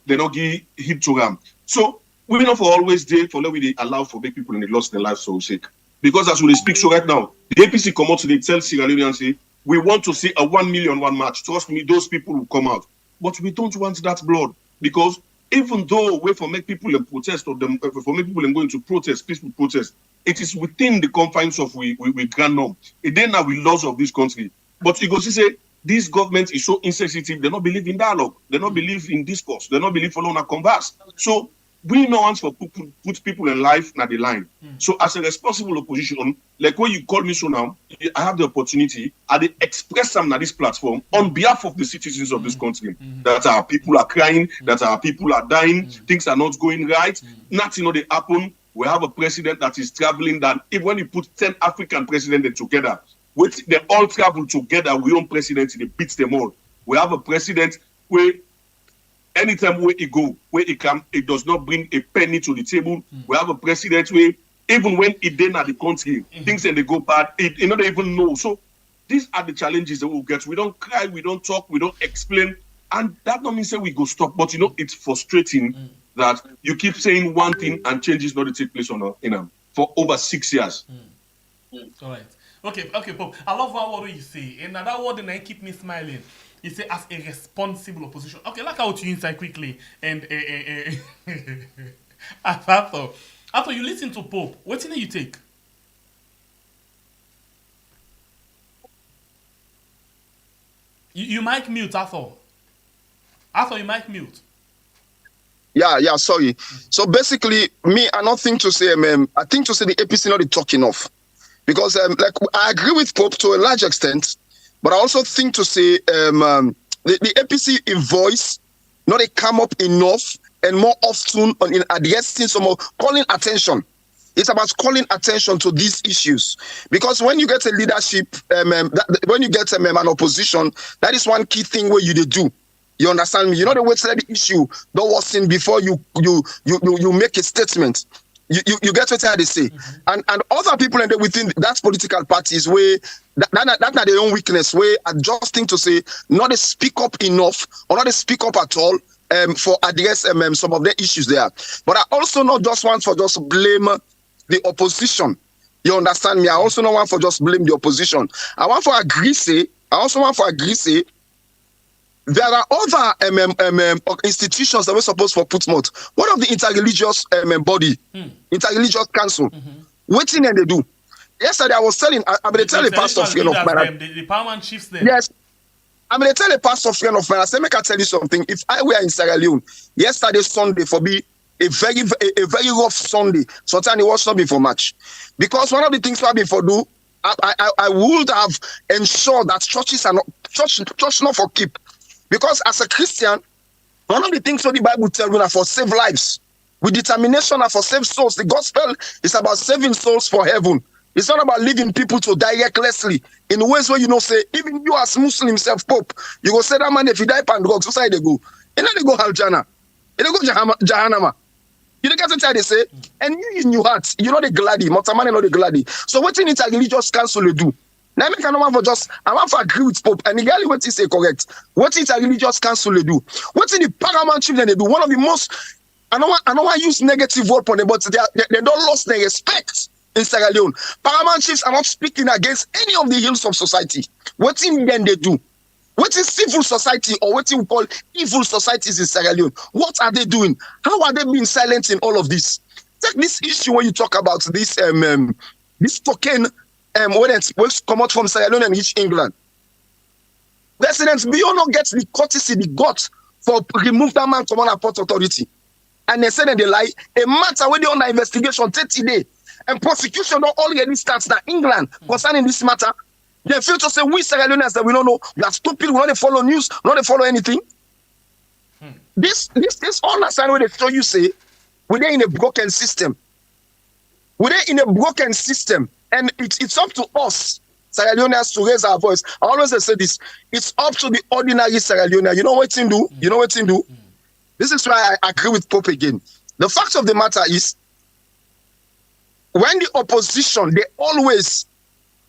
They don't give hit to them. So we not for always there for let we allow for big people and they lost their lives for sake. Because as we speak so right now, the APC come out today, tell Sierra Leone and say, we want to see a 1 million one match. Trust me, those people will come out. But we don't want that blood. Because even though we for make people in protest or them for make people go into protest, peaceful protest, it is within the confines of we grand norm. It then now we laws of this country. But you go see say this government is so insensitive, they not believe in dialogue, they not believe in discourse, they not believe following a converse. So we know once for put people in life na the line. So as a responsible opposition, like when you call me so now, I have the opportunity, I express some on this platform on behalf of the citizens of this country. That our people are crying, that our people are dying, things are not going right, nothing they happen. We have a president that is traveling that even when you put 10 African presidents together, they all travel together, we own president, they beat them all. We have a president where anytime where he go, where he come, it does not bring a penny to the table. We have a president where even when he then at the country, things and they go bad, they don't even know. So these are the challenges that we'll get. We don't cry, we don't talk, we don't explain. And that don't mean say we go stop. But it's frustrating that you keep saying one thing and changes not to take place on for over 6 years. All right. Okay, Pop. I love one word you say. And that word and I keep me smiling. You say as a responsible opposition. Okay, like how to inside quickly. And after you listen to Pope, what thing you take? You mic mute, Arthur. Arthur, you mic mute. Yeah, sorry. So basically, me, I don't think to say, I think to say the APC not talk enough. Because like I agree with Pope to a large extent, but I also think to say the APC in voice, not they come up enough and more often in addressing some of calling attention. It's about calling attention to these issues. Because when you get a leadership, when you get an opposition, that is one key thing where you do. You understand me? You know the way to the issue don't worsen before you make a statement. You get what they say, and other people within that political parties where that's not their own weakness. Where adjusting to say not to speak up enough or not to speak up at all for address some of the issues there. But I also not just want for just blame the opposition. You understand me? I also not want for just blame the opposition. I want for agree say. I also want for agree say. there are other institutions that were supposed to put mouth. One of the interreligious body, interreligious council, waiting and they do. Yesterday I was telling, I'm going to tell a pastor friend of mine. The paramount chiefs them. Yes. I'm going to tell a pastor friend of mine. I said, make I tell you something. If I were in Sierra Leone, yesterday Sunday for me, a very rough Sunday. Sometimes it was not before much. Because one of the things I've been for do, I would have ensured that churches are not church not for keep. Because as a Christian, one of the things what the Bible tells you are for save lives. With determination are for save souls. The gospel is about saving souls for heaven. It's not about leaving people to die recklessly in ways where say, even you as Muslim self Pope, you go say that man if you die pan drugs, so they go. And then they go Haljana. They go Jahannama. You don't get to try they say, and you in your heart, you know the gladdy, Motamane know the gladdy. So what in interreligious council they do? Now I want to agree with Pope, and exactly what he say correct. What interreligious council they do? What in the paramount chief they do? One of the most, I don't want to use negative word on them, but they don't lose their respect in Sierra Leone. Paramount chiefs are not speaking against any of the ills of society. What in then they do? What is civil society or what we call evil societies in Sierra Leone? What are they doing? How are they being silent in all of this? Take this issue when you talk about this this token when it come out from Sierra Leone and reach England. President Bio not gets the courtesy they got for remove that man from on port authority. And they said that they lie. A matter when they under investigation 30 days. And prosecution don't already starts in England concerning this matter. They feel to say we Sierra Leoneans that we don't know, we are stupid, we don't follow news, we don't follow anything. This understand what they show you say, we're in a broken system. We're in a broken system, and it's up to us, Sierra Leoneans, to raise our voice. I always say this, it's up to the ordinary Sierra Leonean. You know what to do? You know what to do? This is why I agree with Pope again. The fact of the matter is, when the opposition, they always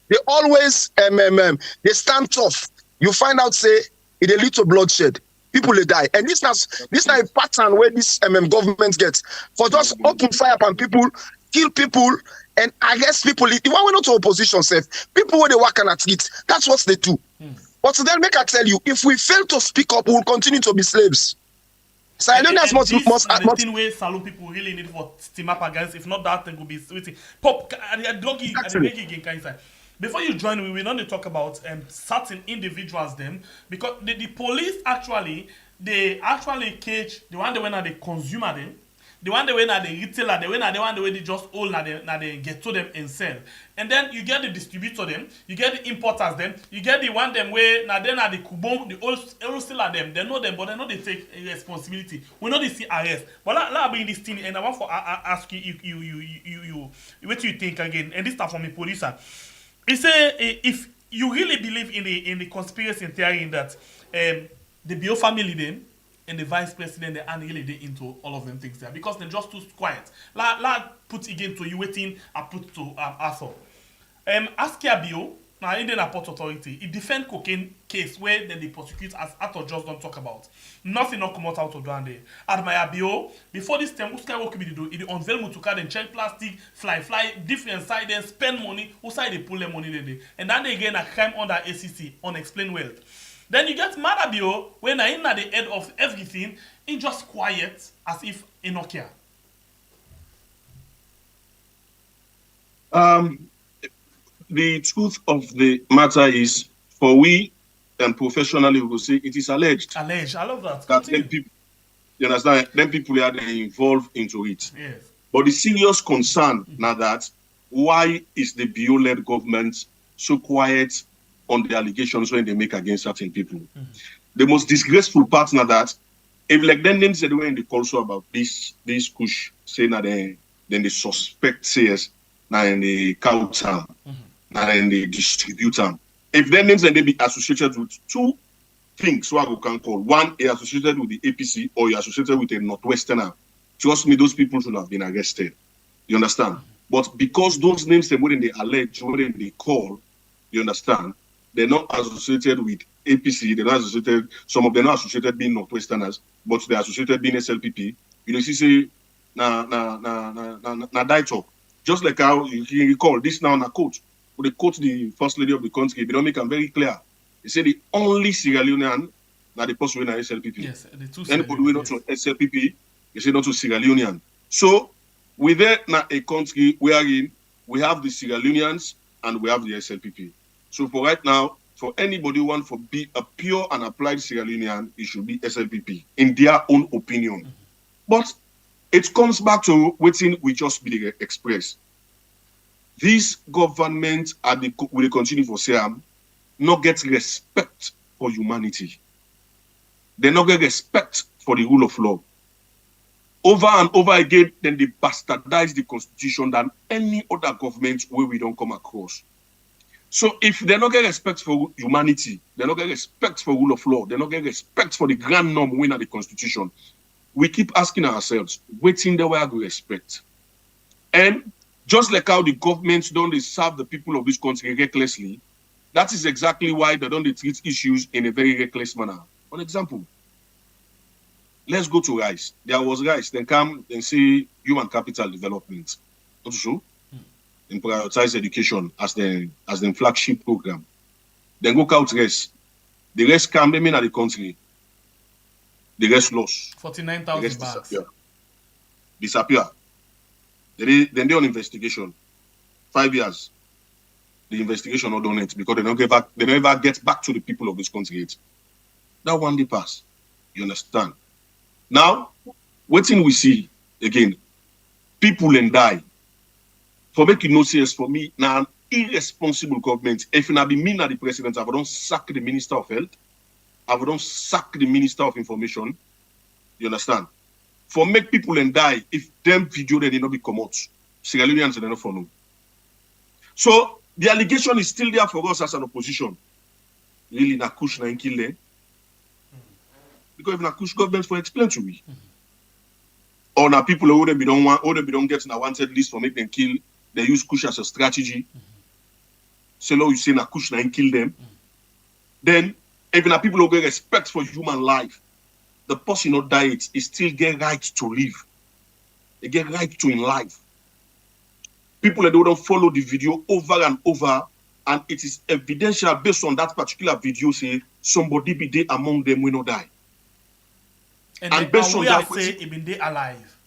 they stand tough. You find out say it a little bloodshed. People they die, and this is a pattern where this government gets for just open fire upon people, kill people, and arrest people. If you want to opposition, people where they work on at it, that's what they do. But then make I tell you, if we fail to speak up, we will continue to be slaves. So I don't know must the thing where saloon people really need for steam up against. If not, that thing will be sweeting. Pop, before you join, we will not talk about certain individuals them because the police actually cage the one they when they consumer them, the one they when they retailer, the one they just own they get to them and sell. And then you get the distributor them, you get the importers them, you get the one them where the kubon, the wholesaler them, they know them, but they know they take responsibility. We know they see arrest. But let bring this thing and I want to ask you what you think again, and this stuff from the police. He say if you really believe in the conspiracy theory in that the Bio family then and the vice president they aren't really into all of them things there because they're just too quiet. La put again to you waiting I put to Arthur. Ask Bio now Indian Port Authority it defend cocaine case where then they prosecute as Arthur just don't talk about. Nothing not come out of down there. Admire Bio before this time who sky work do it unveil mutuka then check plastic fly different side then spend money who side they pull their money then and then they again a crime under ACC unexplained wealth. Then you get Marabio when I'm at the head of everything in just quiet as if in Nokia. The truth of the matter is, for we and professionally, we will say it is alleged. Alleged, I love that. That then people, you understand? Then people are involved into it. Yes. But the serious concern now that why is the Bio-led government so quiet on the allegations when they make against certain people? The most disgraceful part now that if like then said when they also about this Kush saying that then they suspect CS now in the cow town. Now in the distributor. If then names and they be associated with two things, what we can call one, associated with the APC or you're associated with a Northwesterner. Trust me, those people should have been arrested. You understand? But because those names they wouldn't they allege, wouldn't they call, you understand? They're not associated with APC, they're not associated, some of them are associated being Northwesterners, but they're associated being SLPP. You know, you say na die talk. Just like how you recall this now na quote. They quote the first lady of the country, they don't make them very clear. They say the only Sierra Leonean now the person in SLPP. Yes, the two Anybody we yes. not to SLPP, you say not to Sierra Leonean. So we there now a country wherein we have the Sierra Leoneans and we have the SLPP. So for right now, for anybody who want to be a pure and applied Sierra Leonean, it should be SLPP in their own opinion. Mm-hmm. But it comes back to waiting we just be expressed. This government will continue for Siam not get respect for humanity. They not get respect for the rule of law. Over and over again, then they bastardize the constitution than any other government where we don't come across. So if they not get respect for humanity, they not get respect for rule of law, they not get respect for the grand norm within the constitution, we keep asking ourselves, waiting there where we respect. And just like how the governments don't serve the people of this country recklessly, that is exactly why they don't treat issues in a very reckless manner. For example, let's go to rice. There was rice, then come and say human capital development. Not so. And prioritize education as the flagship program. Then go count rest. The rest come in at the country. The rest lost. 49,000 bags. Disappear. Then they on investigation. 5 years. The investigation not done it because they never get back to the people of this country yet. That one day pass. You understand? Now, waiting we see again, people and die. For making no sense for me, now an irresponsible government. If it be me now the president, I don't sack the Minister of Health. I don't sack the Minister of Information. You understand? For make people and die, if them video they not be come out. Sierra Leoneans they not follow. So the allegation is still there for us as an opposition. Really, na Kush na kill them. Because if na Kush government for explain to me. Or now people who they don't want, or they don't get na wanted list for make them kill. They use Kush as a strategy. So now you say na Kush na kill them. Then if na people who get respect for human life, the person not die it, he still get right to live. They get right to in life. People that don't follow the video over and over, and it is evidential based on that particular video say somebody be there among them will not die. And based on that, say he been there alive.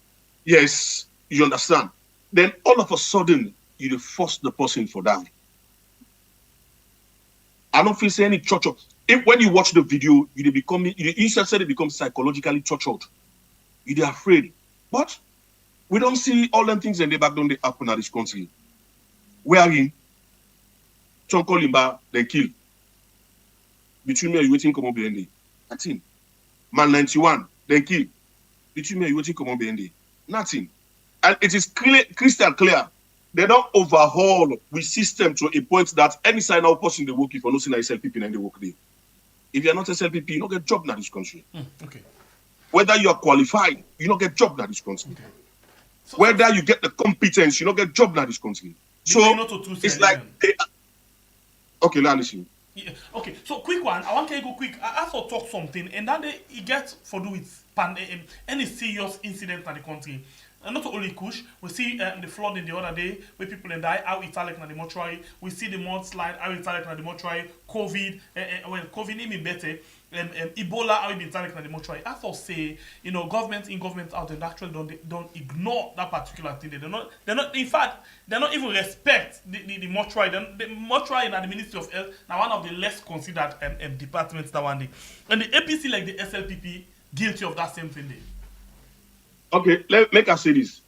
Yes, you understand. Then all of a sudden you force the person for that. I don't feel say any torture. If when you watch the video, you said it becomes psychologically tortured. You're afraid. But we don't see all them things and they back down they happen at this country. Wherein Chonko Limba then kill. Between me and you waiting come on behind. Nothing. Man 91 then kill. Between me and you waiting come on behind. Nothing. And it is crystal clear. They don't overhaul with system to a point that any sign of person they work if or no sign SLPP and they work there. If you're not SLPP, you don't get job in this country. Okay. Whether you are qualified, you don't get job in this country. Okay. So whether you get the competence, you don't get job in this country. So it's like okay, now listen. Yeah. Okay, so quick one. I want to go quick. I also talk something, and then it gets for do with any serious incident in the country. And not only Kush, we see the flooding the other day where people die, how it's like in the mortuary. We see the mudslide, how it's like in the mortuary. COVID, COVID even better. Ebola, how it's like in the mortuary. I thought say, government out there actually don't ignore that particular thing. They're not. In fact, they don't even respect the mortuary. The mortuary in the Ministry of Health now one of the less considered departments that one day. And the APC like the SLPP guilty of that same thing there. Okay, make us say this.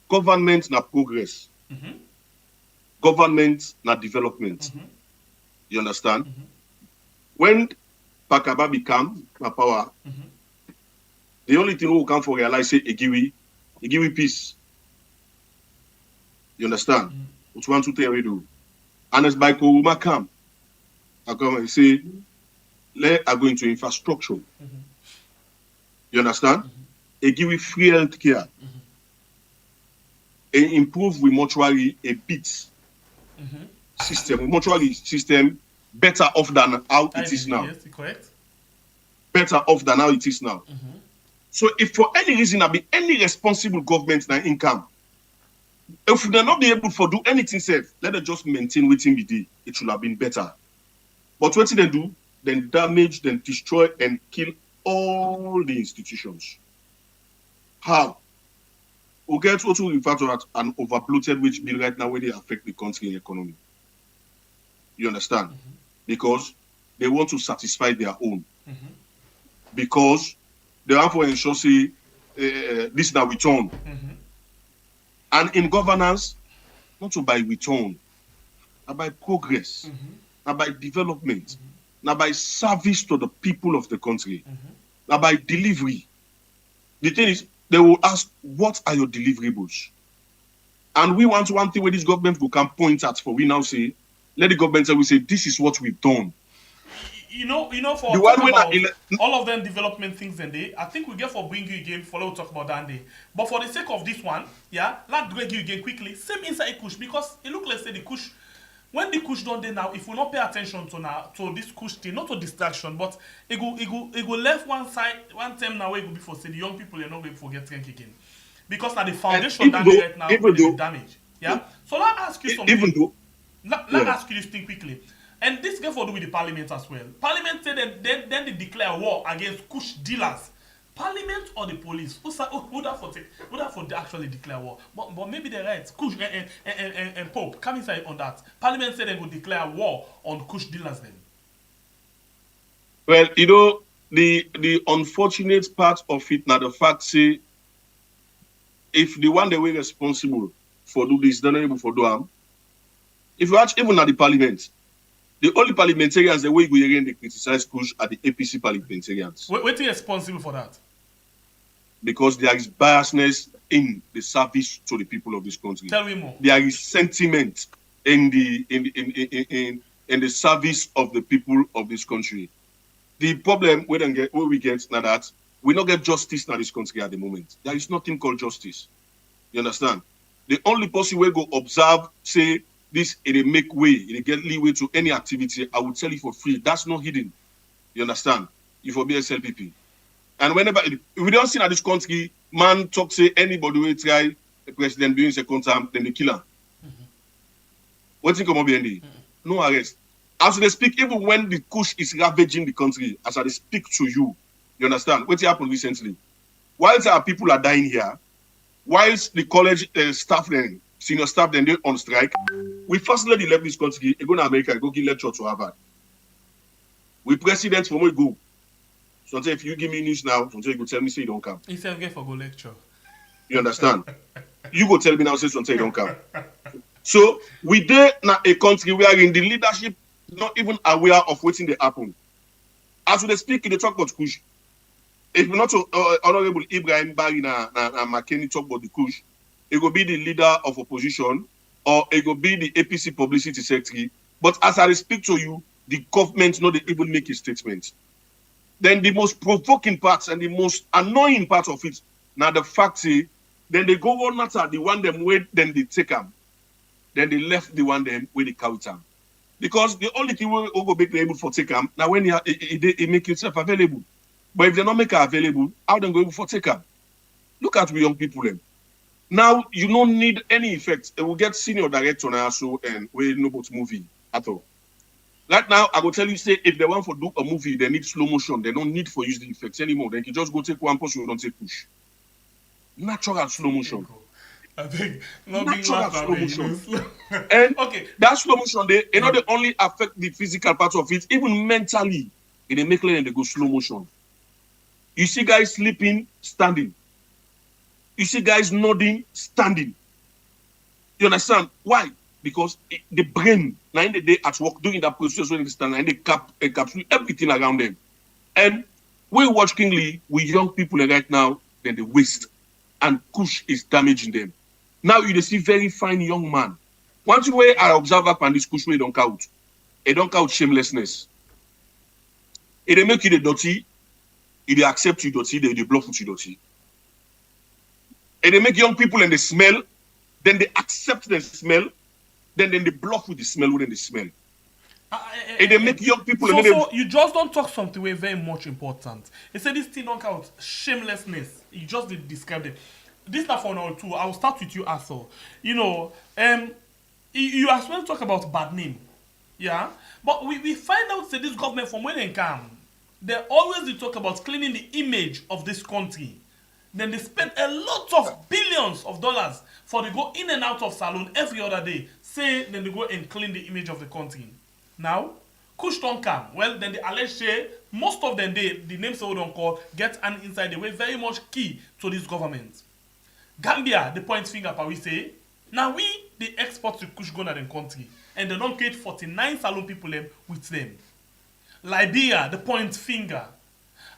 Government na progress. Mm-hmm. Government na development. Mm-hmm. You understand? Mm-hmm. When Pakaba become na power, mm-hmm. the only thing we can for realize say give we peace. You understand? Mm-hmm. Which one to tell we do? And as by Kuruma come, I come and say, let I go into infrastructure. Mm-hmm. You understand? Mm-hmm. They give you free health care. Mm-hmm. And improve with mortuary a bit. Mm-hmm. System. Mortuary system better off than how it is now. Yes, correct. Better off than how it is now. Mm-hmm. So if for any reason there be any responsible government na income, if they're not be able to do anything safe, let them just maintain waiting be there. It should have been better. But what they do, then damage, then destroy, and kill all the institutions. How? We get what we refer to as an overbloated wage bill right now where they affect the country economy. You understand? Because they want to satisfy their own. Because they have to ensure, say, this now return. And in governance, not to by return, not by progress, not by development, not by service to the people of the country, not by delivery. The thing is, they will ask, what are your deliverables? And we want one thing where this government will can point at for we now say, let the government say, we say, this is what we've done. You know, for The one about when all of them development things and they, I think we get for bring you again, follow talk about that day. But for the sake of this one, yeah, let's drag you again quickly. Same inside Kush, because it look like say the Kush, when the Kush done there now, if we not pay attention to this Kush thing, not to distraction, but it go left one side, one time now it go be for say the young people are not going to forget rank again. Because now the foundation damage right now is damage. Yeah. So let's ask you something. Let's ask you this thing quickly. And this get for do with the parliament as well. Parliament said that then they declare war against Kush dealers. Parliament or the police? Who that for actually declare war? But maybe they're right. Kush and Pope come inside on that. Parliament said they would declare war on Kush dealers then. Well, you know, the unfortunate part of it now the fact say if the one they were responsible for do this, they're not able for do them. If you watch even at the parliament, the only parliamentarians the way we they criticize Kush are the APC parliamentarians. What is responsible for that? Because there is biasness in the service to the people of this country. Tell me more. There is sentiment in the service of the people of this country. The problem we get now that we don't get justice in this country at the moment. There is nothing called justice. You understand? The only person we go observe, say, this it make way, it get leeway to any activity, I will tell you for free. That's not hidden. You understand? You for BSLPP. And whenever we don't see in this country, man talk say anybody will try the president doing second term, then they kill him. What think about BND? No arrest. As they speak, even when the Kush is ravaging the country, as I speak to you, you understand? What happened recently? Whilst our people are dying here, whilst the college staff then senior staff then they on strike. We first let the left this country, go to America, go give lecture to Harvard. We presidents from where we go. Sometimes if you give me news now, sometimes you go tell me say you don't come. Instead of get for go lecture. You understand? You go tell me now say sometimes you don't come. So we there now a country where in the leadership not even aware of what's in the happen. As we speak, they talk about Kush. If not Honorable Ibrahim Barry na McKinney talk about the Kush, it will be the leader of opposition or it will be the APC publicity secretary. But as I speak to you, the government not even make a statement. Then the most provoking parts and the most annoying part of it, now the fact is, then they go on matter, the one them wait, then they take them. Then they left the one them where they count them. Because the only thing we go make able for take them, now when it make itself available. But if they not make it available, how they go able for take them? Look at we young people them. Now you don't need any effects. They will get senior director now so and we know about movie at all. Right now, I will tell you, say, if they want to do a movie, they need slow motion. They don't need for use the effects anymore. They can just go take one push, you don't take push. Natural slow motion. I think not natural slow motion. And okay, that slow motion, they not only affect the physical part of it, even mentally, they make it and they go slow motion. You see guys sleeping, standing. You see guys nodding, standing. You understand? Why? Because the brain, now in the day at work, doing that process when they stand, and they encapsulate everything around them. And we watch Kingly with young people right now, then they waste. And Kush is damaging them. Now you see very fine young man. One thing where I observe up on this Kush way don't count. It don't count shamelessness. It make you the dirty, it accept you dirty, they bluff with you dirty. And they make young people and they smell, then they accept the smell, then they bluff with the smell when they smell. And they make young people... So you just don't talk something way very much important. You say this thing don't count shamelessness. You just described it. This is not for now too. I will start with you, Arthur. You know, you as well talk about bad name. Yeah, but we find out that this government from when they come, they always talk about cleaning the image of this country. Then they spend a lot of billions of dollars for they go in and out of salon every other day. Say then they go and clean the image of the country. Now, Kush don't come. Well, then the allege say most of them the names they don't call get an inside the way very much key to this government. Gambia, the point finger we say, now we the export to Kush go to them country and they don't create 49 salon people with them. Liberia, the point finger.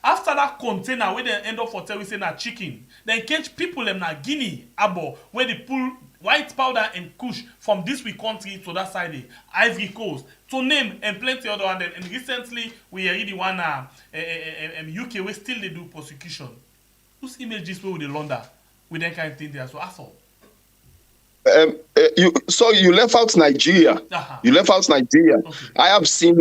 After that container where they end up for tell we say na chicken, then catch people them na Guinea, Abo, where they pull white powder and Kush from this we country to that side, Ivory Coast, to name and plenty other one. And recently we already one UK where still they do prosecution. Whose images where they launder with that kind of thing there? So that's all. You left out Nigeria. You left out Nigeria. Okay. I have seen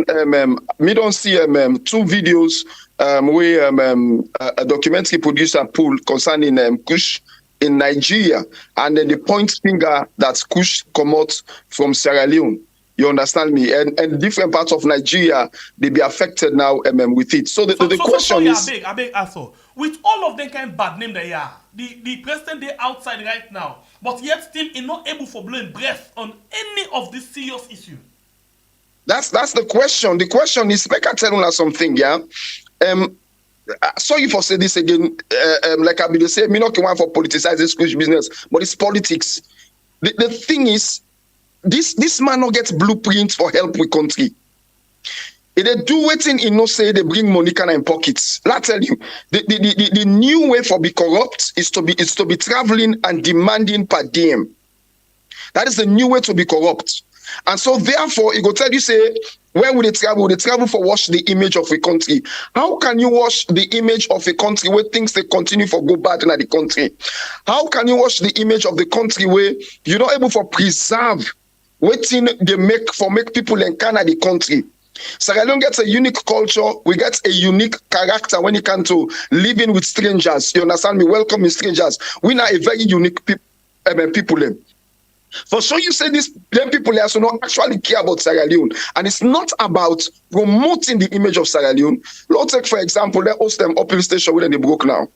me don't see two videos where a documentary producer pulled concerning Kush in Nigeria, and then the point finger that Kush come out from Sierra Leone. You understand me? And different parts of Nigeria, they be affected now with it. So the question is... I beg, also, with all of them kind of bad name they are, the president they outside right now, but yet still is not able for blowing breath on any of this serious issue. That's the question. The question is, make I tell you something, yeah? Sorry for saying this again, like I be the same, me not want for politicize this Kush business, but it's politics. The thing is, this man not get blueprints for help with country. If they do waiting in no say they bring money kind in pockets. I tell you, the new way for be corrupt is to be traveling and demanding per diem. That is the new way to be corrupt. And so therefore, it go tell you say, where would they travel? They travel for wash the image of a country. How can you wash the image of a country where things they continue for go bad in the country? How can you wash the image of the country where you're not able to preserve waiting they make people encounter the country? Sierra Leone gets a unique culture. We get a unique character when it comes to living with strangers. You understand me? Welcoming strangers. We are a very unique people. For sure, you say these people also not actually care about Sierra Leone, and it's not about promoting the image of Sierra Leone. Let's take, for example, they host them uphill station where they broke now.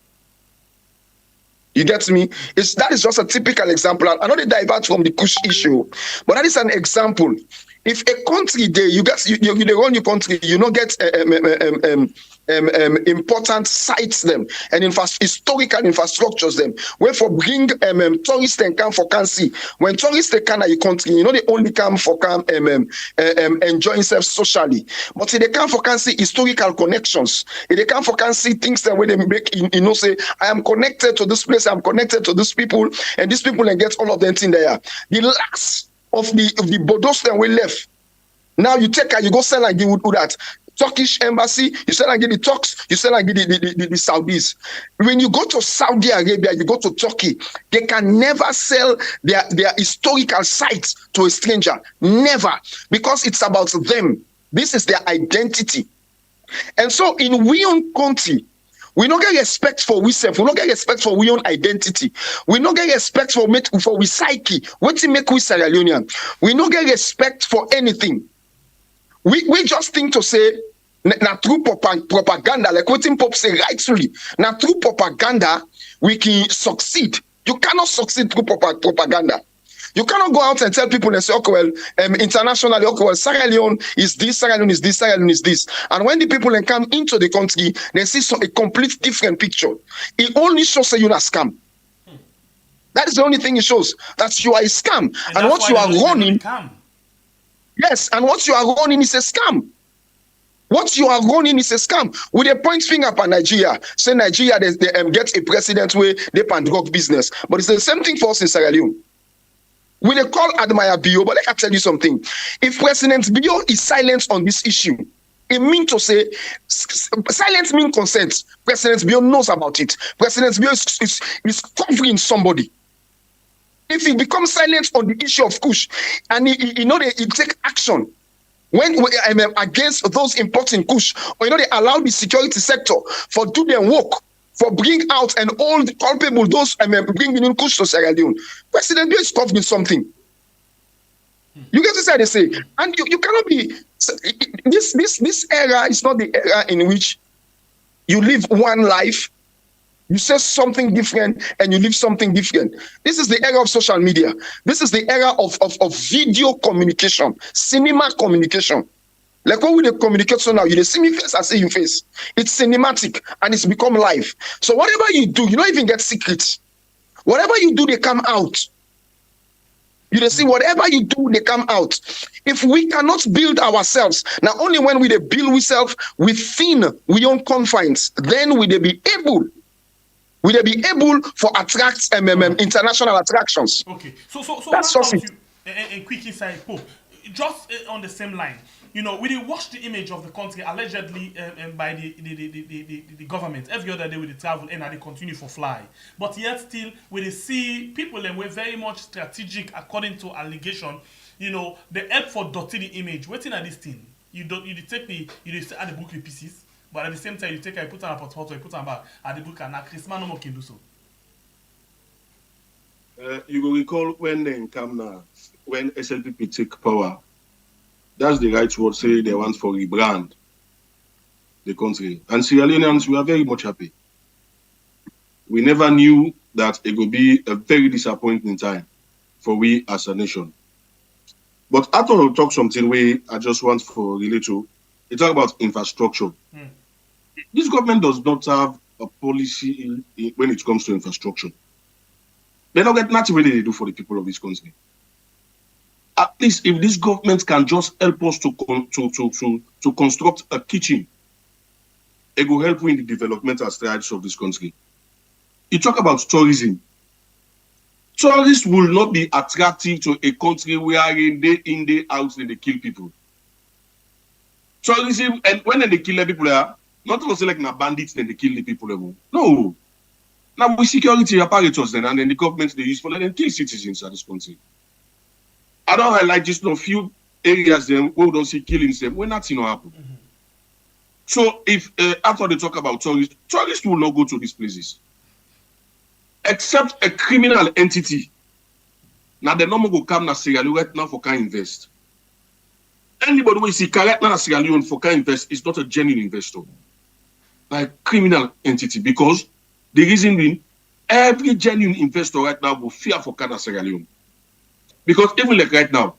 You get me? That is just a typical example. I know they divert from the Kush issue, but that is an example. If a country there, you run your country, you don't get important sites them and historical infrastructures them. Where for bring tourists and come for can see. When tourists they come at your country, you know they only come for come enjoy themselves socially. But if they come for can see historical connections, if they come for can see things that where they make say I am connected to this place, I'm connected to these people, and these people and get all of them in there. The last of the Bodos that we left. Now you take her, you go sell and give that. Turkish embassy, you sell and give the Turks, you sell and give the Saudis. When you go to Saudi Arabia, you go to Turkey, they can never sell their historical sites to a stranger. Never. Because it's about them. This is their identity. And so in we own country, we don't get respect for we self. We don't get respect for we own identity. We don't get respect for we psyche. What to make we Sierra Leonean? We don't get respect for anything. We just think to say na through propaganda, like what Pop say rightfully. Now through propaganda we can succeed. You cannot succeed through propaganda. You cannot go out and tell people and say, okay, well, internationally, okay, well, Sierra Leone is this, Sierra Leone is this, Sierra Leone is this. And when the people then come into the country, they see a complete different picture. It only shows that you're a scam. That is the only thing it shows, that you are a scam. And what you are running, yes, and what you are running is a scam. What you are running is a scam. With a point finger at Nigeria, say Nigeria, they get a president where they pan drug business. But it's the same thing for us in Sierra Leone. We they call Admire Bio, but let me tell you something. If President Bio is silent on this issue, it means to say silence means consent. President Bio knows about it. President Bio is covering somebody. If he becomes silent on the issue of Kush, and he take action when against those importing Kush, or they allow the security sector for do their work, for bring out and all the culpable, those bringing in Kush to Sierra Leone. President Bio is covering something. You get to say they say, and you cannot be this era is not the era in which you live one life, you say something different, and you live something different. This is the era of social media. This is the era of video communication, cinema communication. Like when we communicate so now, you see me face, I see you face. It's cinematic and it's become live. So whatever you do, you don't even get secrets. Whatever you do, they come out. You see, whatever you do, they come out. If we cannot build ourselves, now only when we build ourselves within our own confines, then we be able for attract international attractions. Okay, so that's just it. A quick insight, just on the same line. You know, we did watch the image of the country allegedly by the government. Every other day we did travel and they continue for fly. But yet still, we did see people and we're very much strategic according to allegation. You know, the help for dirty the image. Waiting at this thing. You take add the book the pieces, but at the same time you take put on a portfolio, you put on back at the book and now Christmas no more can do so. You will recall when they come now, when SLPP take power. That's the right word, say they want for rebrand the country. And Sierra Leoneans, we are very much happy. We never knew that it would be a very disappointing time for we as a nation. But after we talk something where I just want for relate to, it talk about infrastructure. This government does not have a policy when it comes to infrastructure. They don't get nothing really they do for the people of this country. At least if this government can just help us to construct a kitchen, it will help in the developmental strides of this country. You talk about tourism. Tourists will not be attractive to a country where in day out they kill people. Tourism, and when they kill people, not also like bandits, then they kill the people. No. Now with security apparatus then, and then the government they use for letting kill citizens of this country. I don't highlight just a few areas them where we don't see killings them when nothing will happen. So if after they talk about tourists will not go to these places. Except a criminal entity. Now the number will come to Sierra Leone right now for can invest. Anybody who see right now Sierra Leone for can invest is not a genuine investor. Like criminal entity, because the reason being every genuine investor right now will fear for Canada Sierra Leone. Because even like right now,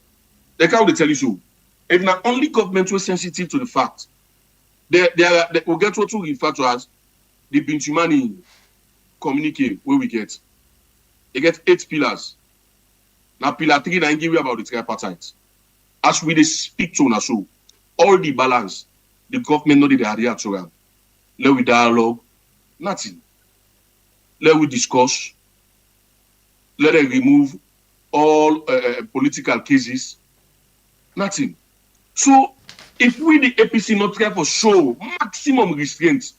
like how they tell you so, if not only government was sensitive to the fact, they will get what we refer to as the Bintumani communique where we get. They get 8 pillars. Now pillar 3 now give you about the tripartite. As we speak to now so, all the balance, the government know they adhere to them. Let we dialogue, nothing. Let we discuss. Let them remove all political cases, nothing. So, if we the APC not try for show maximum restraint,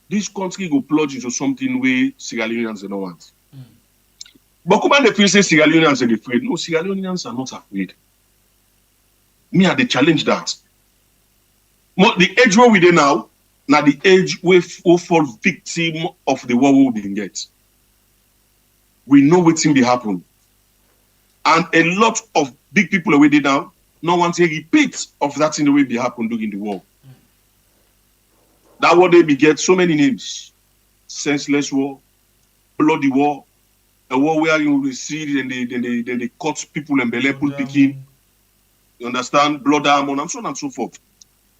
this country will plunge into something where Sierra Leoneans don't want. But come on, the people say Sierra Leoneans are afraid. No, Sierra Leoneans are not afraid. Me, I challenge that. The age where we are now the age where we fall victim of the war we didn't get. We know what's going to happen. And a lot of big people already now, no one say repeat of that in the way they happened during the war. That war they beget so many names. Senseless war, bloody war, a war where you will see and they cut people and belly pull picking. You understand? Blood diamond and so on and so forth.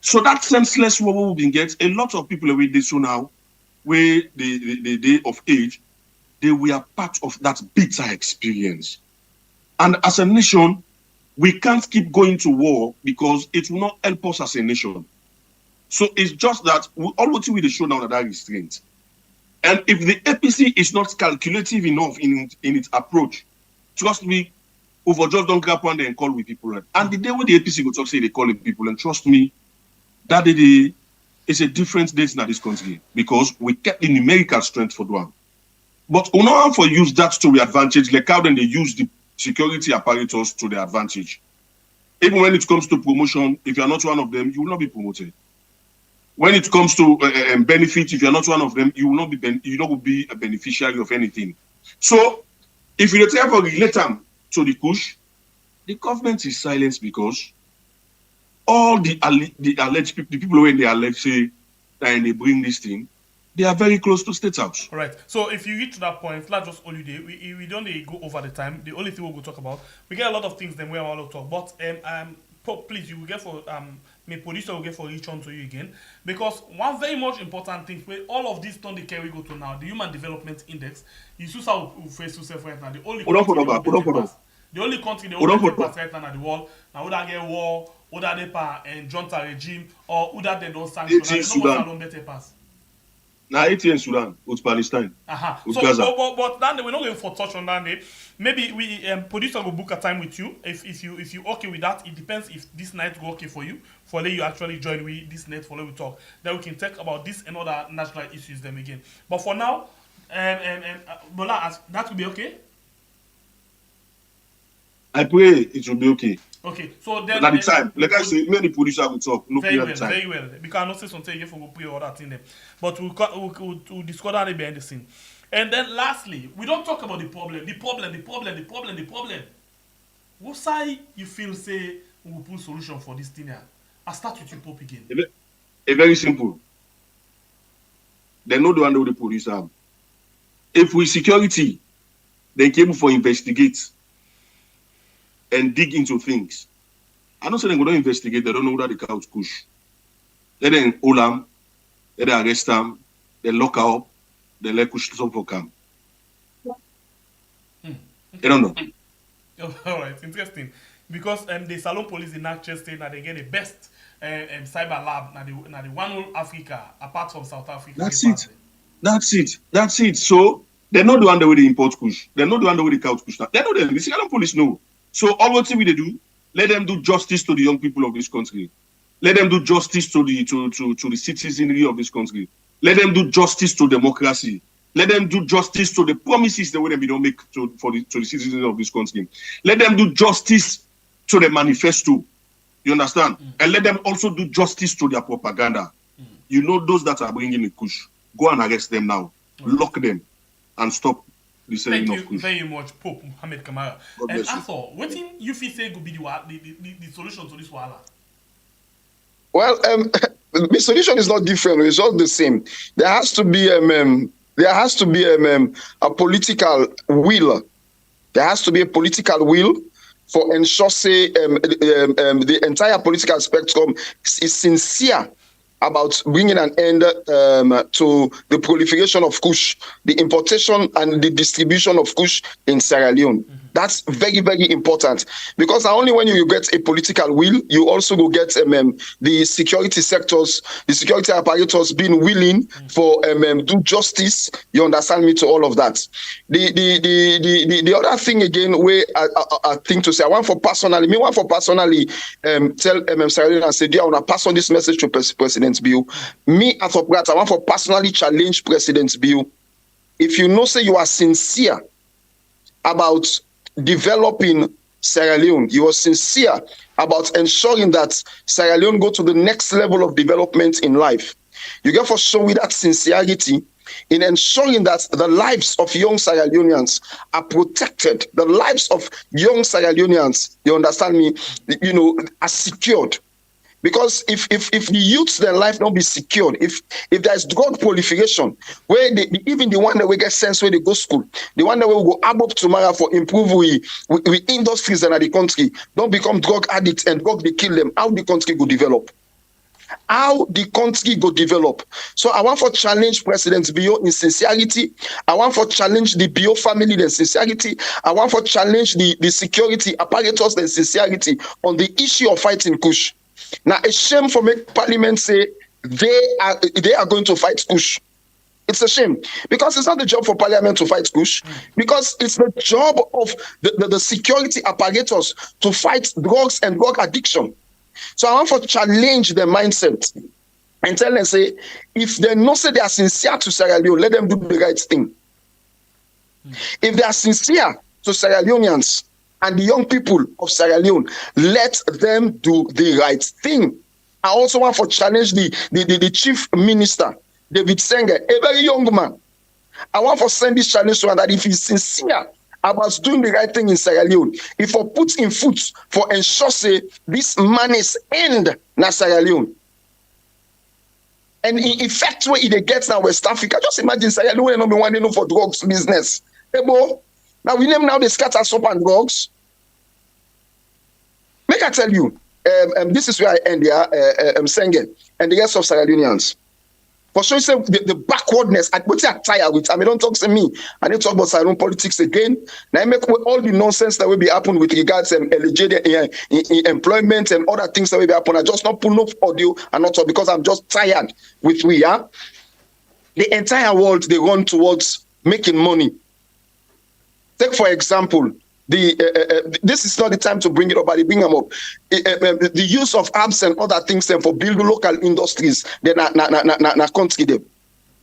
So that senseless war will beget a lot of people already so now, where the day of age, they were part of that bitter experience. And as a nation, we can't keep going to war because it will not help us as a nation. So it's just that we always will show now that restraint. And if the APC is not calculative enough in its approach, trust me, over just don't grab one day and call with people. And the day when the APC go talk, say they calling people, and trust me, that day is a different day in this country because we kept the numerical strength for one. But we know for use that to the advantage, like how then they use the security apparatus to their advantage. Even when it comes to promotion, if you are not one of them, you will not be promoted. When it comes to benefit, if you are not one of them, you will not be a beneficiary of anything. So, if you try to relate them to the Kush, The government is silenced because all the alleged people, the people when they allege say that they bring this thing, they are very close to State House. All right. So if you reach to that point, let's just holiday. We don't go over the time. The only thing we'll go talk about, we get a lot of things then we are all talk. But please, you will get for my producer will get for reach on to you again, because one very much important thing where all of this don't carry go to now, the Human Development Index. You see how we face yourself right now. The only the only country they will pass right now at the world. Now would I get war, would I pass and junta regime, or would that they don't sanction? No one better pass. Now 80 in Sudan with Palestine. With so, Gaza. but then we're not going for touch on that day. Maybe we producer will book a time with you. If you okay with that, it depends if this night go okay for you. For let you actually join we this night for let we talk. Then we can talk about this and other national issues them again. But for now, Bola, that will be okay. I pray it will be okay. Okay, so then at the time, like I say, many producers will talk. No very well, time. very well. Because I know say something you will pray all that in them, but we'll discuss that behind the scene. And then lastly, we don't talk about the problem. What side you feel say we will put solution for this thing here? I start with you, Pope again. A very simple. They know the one that the police have. If we security, they came for investigate and dig into things. I don't say they're going to investigate. They don't know that the couch Kush. They then hold them, they arrest them, they lock her up, they let Kush stop for camp. They don't know. All right, interesting. Because the Salon police in Natchez state that they get the best cyber lab na the one whole Africa apart from South Africa. That's it. So they know the one that will import Kush. They know the one that will the couch Kush. They know them. The Salon police know. So all what we do, let them do justice to the young people of this country. Let them do justice to the citizenry of this country. Let them do justice to democracy. Let them do justice to the promises that we don't make to the citizens of this country. Let them do justice to the manifesto. You understand? And let them also do justice to their propaganda. You know those that are bringing the Kush. Go and arrest them now. Lock them and stop. Thank you very much, Pope Mohammed Kamara. And Arthur, what do you feel say could be the solution to this wahala? Well, the solution is not different; it's all the same. There has to be a political will. There has to be a political will for ensure say the entire political spectrum is sincere about bringing an end to the proliferation of Kush, the importation and the distribution of Kush in Sierra Leone. That's very, very important, because only when you get a political will, you also go get the security sectors, the security apparatus being willing for do justice. You understand me to all of that. The other thing again, where I think to say, I want for personally tell Sierra Leone and say, I want to pass on this message to President Bill. Me as a brat, I want for personally challenge President Bill. If you know say you are sincere about developing Sierra Leone, you are sincere about ensuring that Sierra Leone go to the next level of development in life, you get for show with that sincerity in ensuring that the lives of young Sierra Leoneans are protected, the lives of young Sierra Leoneans, you understand me, are secured. Because if the youths, their life don't be secured, if there's drug proliferation, where even the one that we get sense where they go school, the one that we will go above tomorrow for improve we industries in the country, don't become drug addicts and drug they kill them, how the country go develop? How the country go develop? So I want for challenge President Bio in sincerity. I want for challenge the Bio family in sincerity. I want for challenge the security apparatus in sincerity on the issue of fighting Kush. Now, a shame for make Parliament say they are going to fight Kush. It's a shame, because it's not the job for Parliament to fight Kush, because it's the job of the security apparatus to fight drugs and drug addiction. So I want to challenge their mindset and tell them, say, if they know say they are sincere to Sierra Leone, let them do the right thing. If they are sincere to Sierra Leoneans and the young people of Sierra Leone, let them do the right thing. I also want to challenge the chief minister, David Senge, a very young man. I want to send this challenge to him that if he's sincere about doing the right thing in Sierra Leone. If I put in foot for ensure say this madness end na Sierra Leone. And in effect where it gets now West Africa, just imagine Sierra Leone no be one for drugs business. Hey, boy, now we name now the scatter soap and drugs. Make I tell you, this is where I end here, Sengen and the rest of Sierra Leoneans. For sure, say the backwardness, what you are tired with. I mean, don't talk to me. I need to talk about Sierra Leone politics again. Now I make all the nonsense that will be happen with regards to employment and other things that will be happen. I just not pull no audio and not talk because I'm just tired with we are. The entire world they run towards making money. Take for example. This is not the time to bring it up, but they bring them up. The use of apps and other things for building local industries, they're not country them.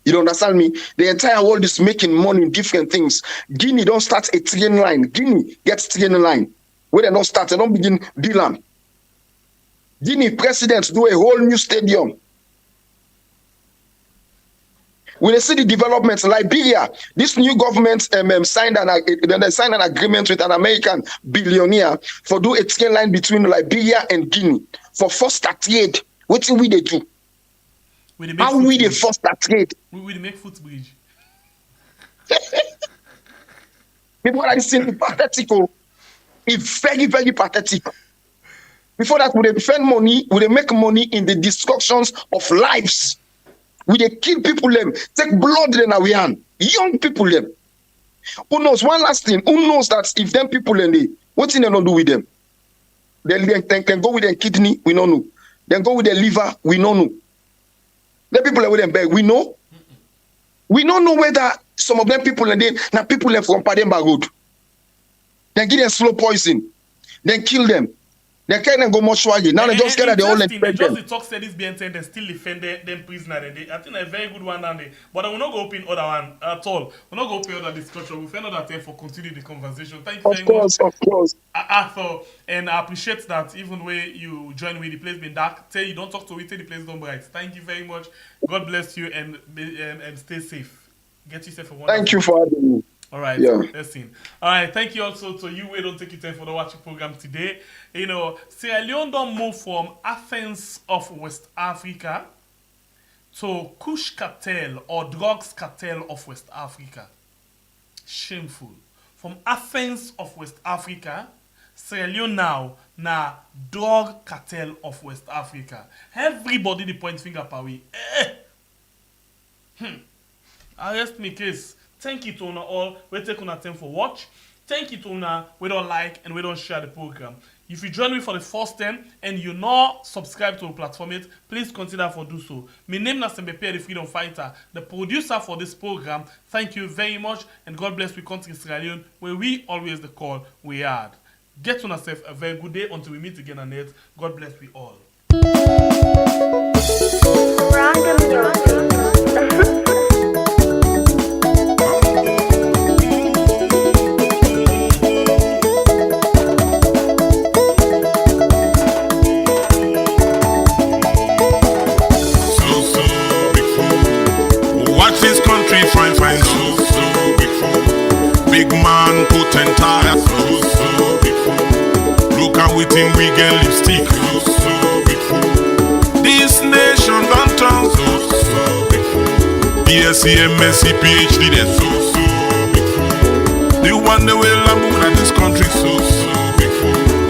You don't understand me? The entire world is making money in different things. Guinea don't start a train line. Guinea gets train line. Where they don't start, they don't begin build. Guinea presidents do a whole new stadium. When they see the developments, Liberia, this new government signed an agreement with an American billionaire for do a train line between Liberia and Guinea for foster trade. What thing we they do? How we they foster trade? We make footbridge. People are saying pathetic. It's very, very pathetic. Before that, would they spend money? Would they make money in the destructions of lives? We they kill people them, take blood then we hand. Young people them. Who knows? One last thing. Who knows that if them people then they what thing they don't do with them? They can go with their kidney, we don't know. Then go with their liver, we don't know. The people that with them beg, we know. We don't know whether some of them people and then now people them from Pademba Road. Then give them slow poison, then kill them. They can't go much swaggy. Now they just get at the whole and just the talk said this being said, they still defend them prisoner. I think a very good one down there. But I will not go open other one at all. We'll not go open other discussion. We'll find other time for continue the conversation. Thank you very much. Of course. Arthur, and I appreciate that even when you join with the place being dark, tell you don't talk to it, tell the place don't bright. Thank you very much. God bless you and stay safe. Get yourself a one. Thank you for having me. All right, yeah. Let's see. All right, thank you also to you. We don't take your time for the watching program today. You know, Sierra Leone don't move from Athens of West Africa to Kush cartel or drugs cartel of West Africa. Shameful. From Athens of West Africa, Sierra Leone now drug cartel of West Africa. Everybody the point finger per way. Arrest me case. Thank you to una all. We take una time for watch. Thank you to una. We don't like and we don't share the program. If you join me for the first time and you not subscribe to the platform yet, please consider for do so. My name is Sembepe, the Freedom Fighter, the producer for this program. Thank you very much and God bless we country Sierra Leone where we always the call we had. Get to yourself a very good day until we meet again on it. God bless we all. Fine, big man put entire. Look at with him we get lipstick. This nation don't turn. BSc, MSc, PhD there. The one they will love at this country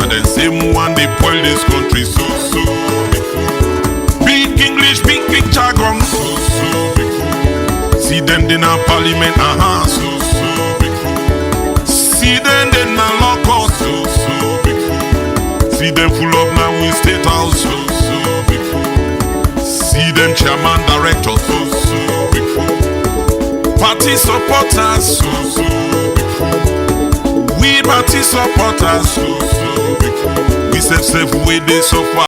and the same one they spoil this country Big English, big jargon. See them in our parliament, See them in our law court, See them full of now in state house, See them chairman, director, Party supporters, We party supporters, We safe with this so far.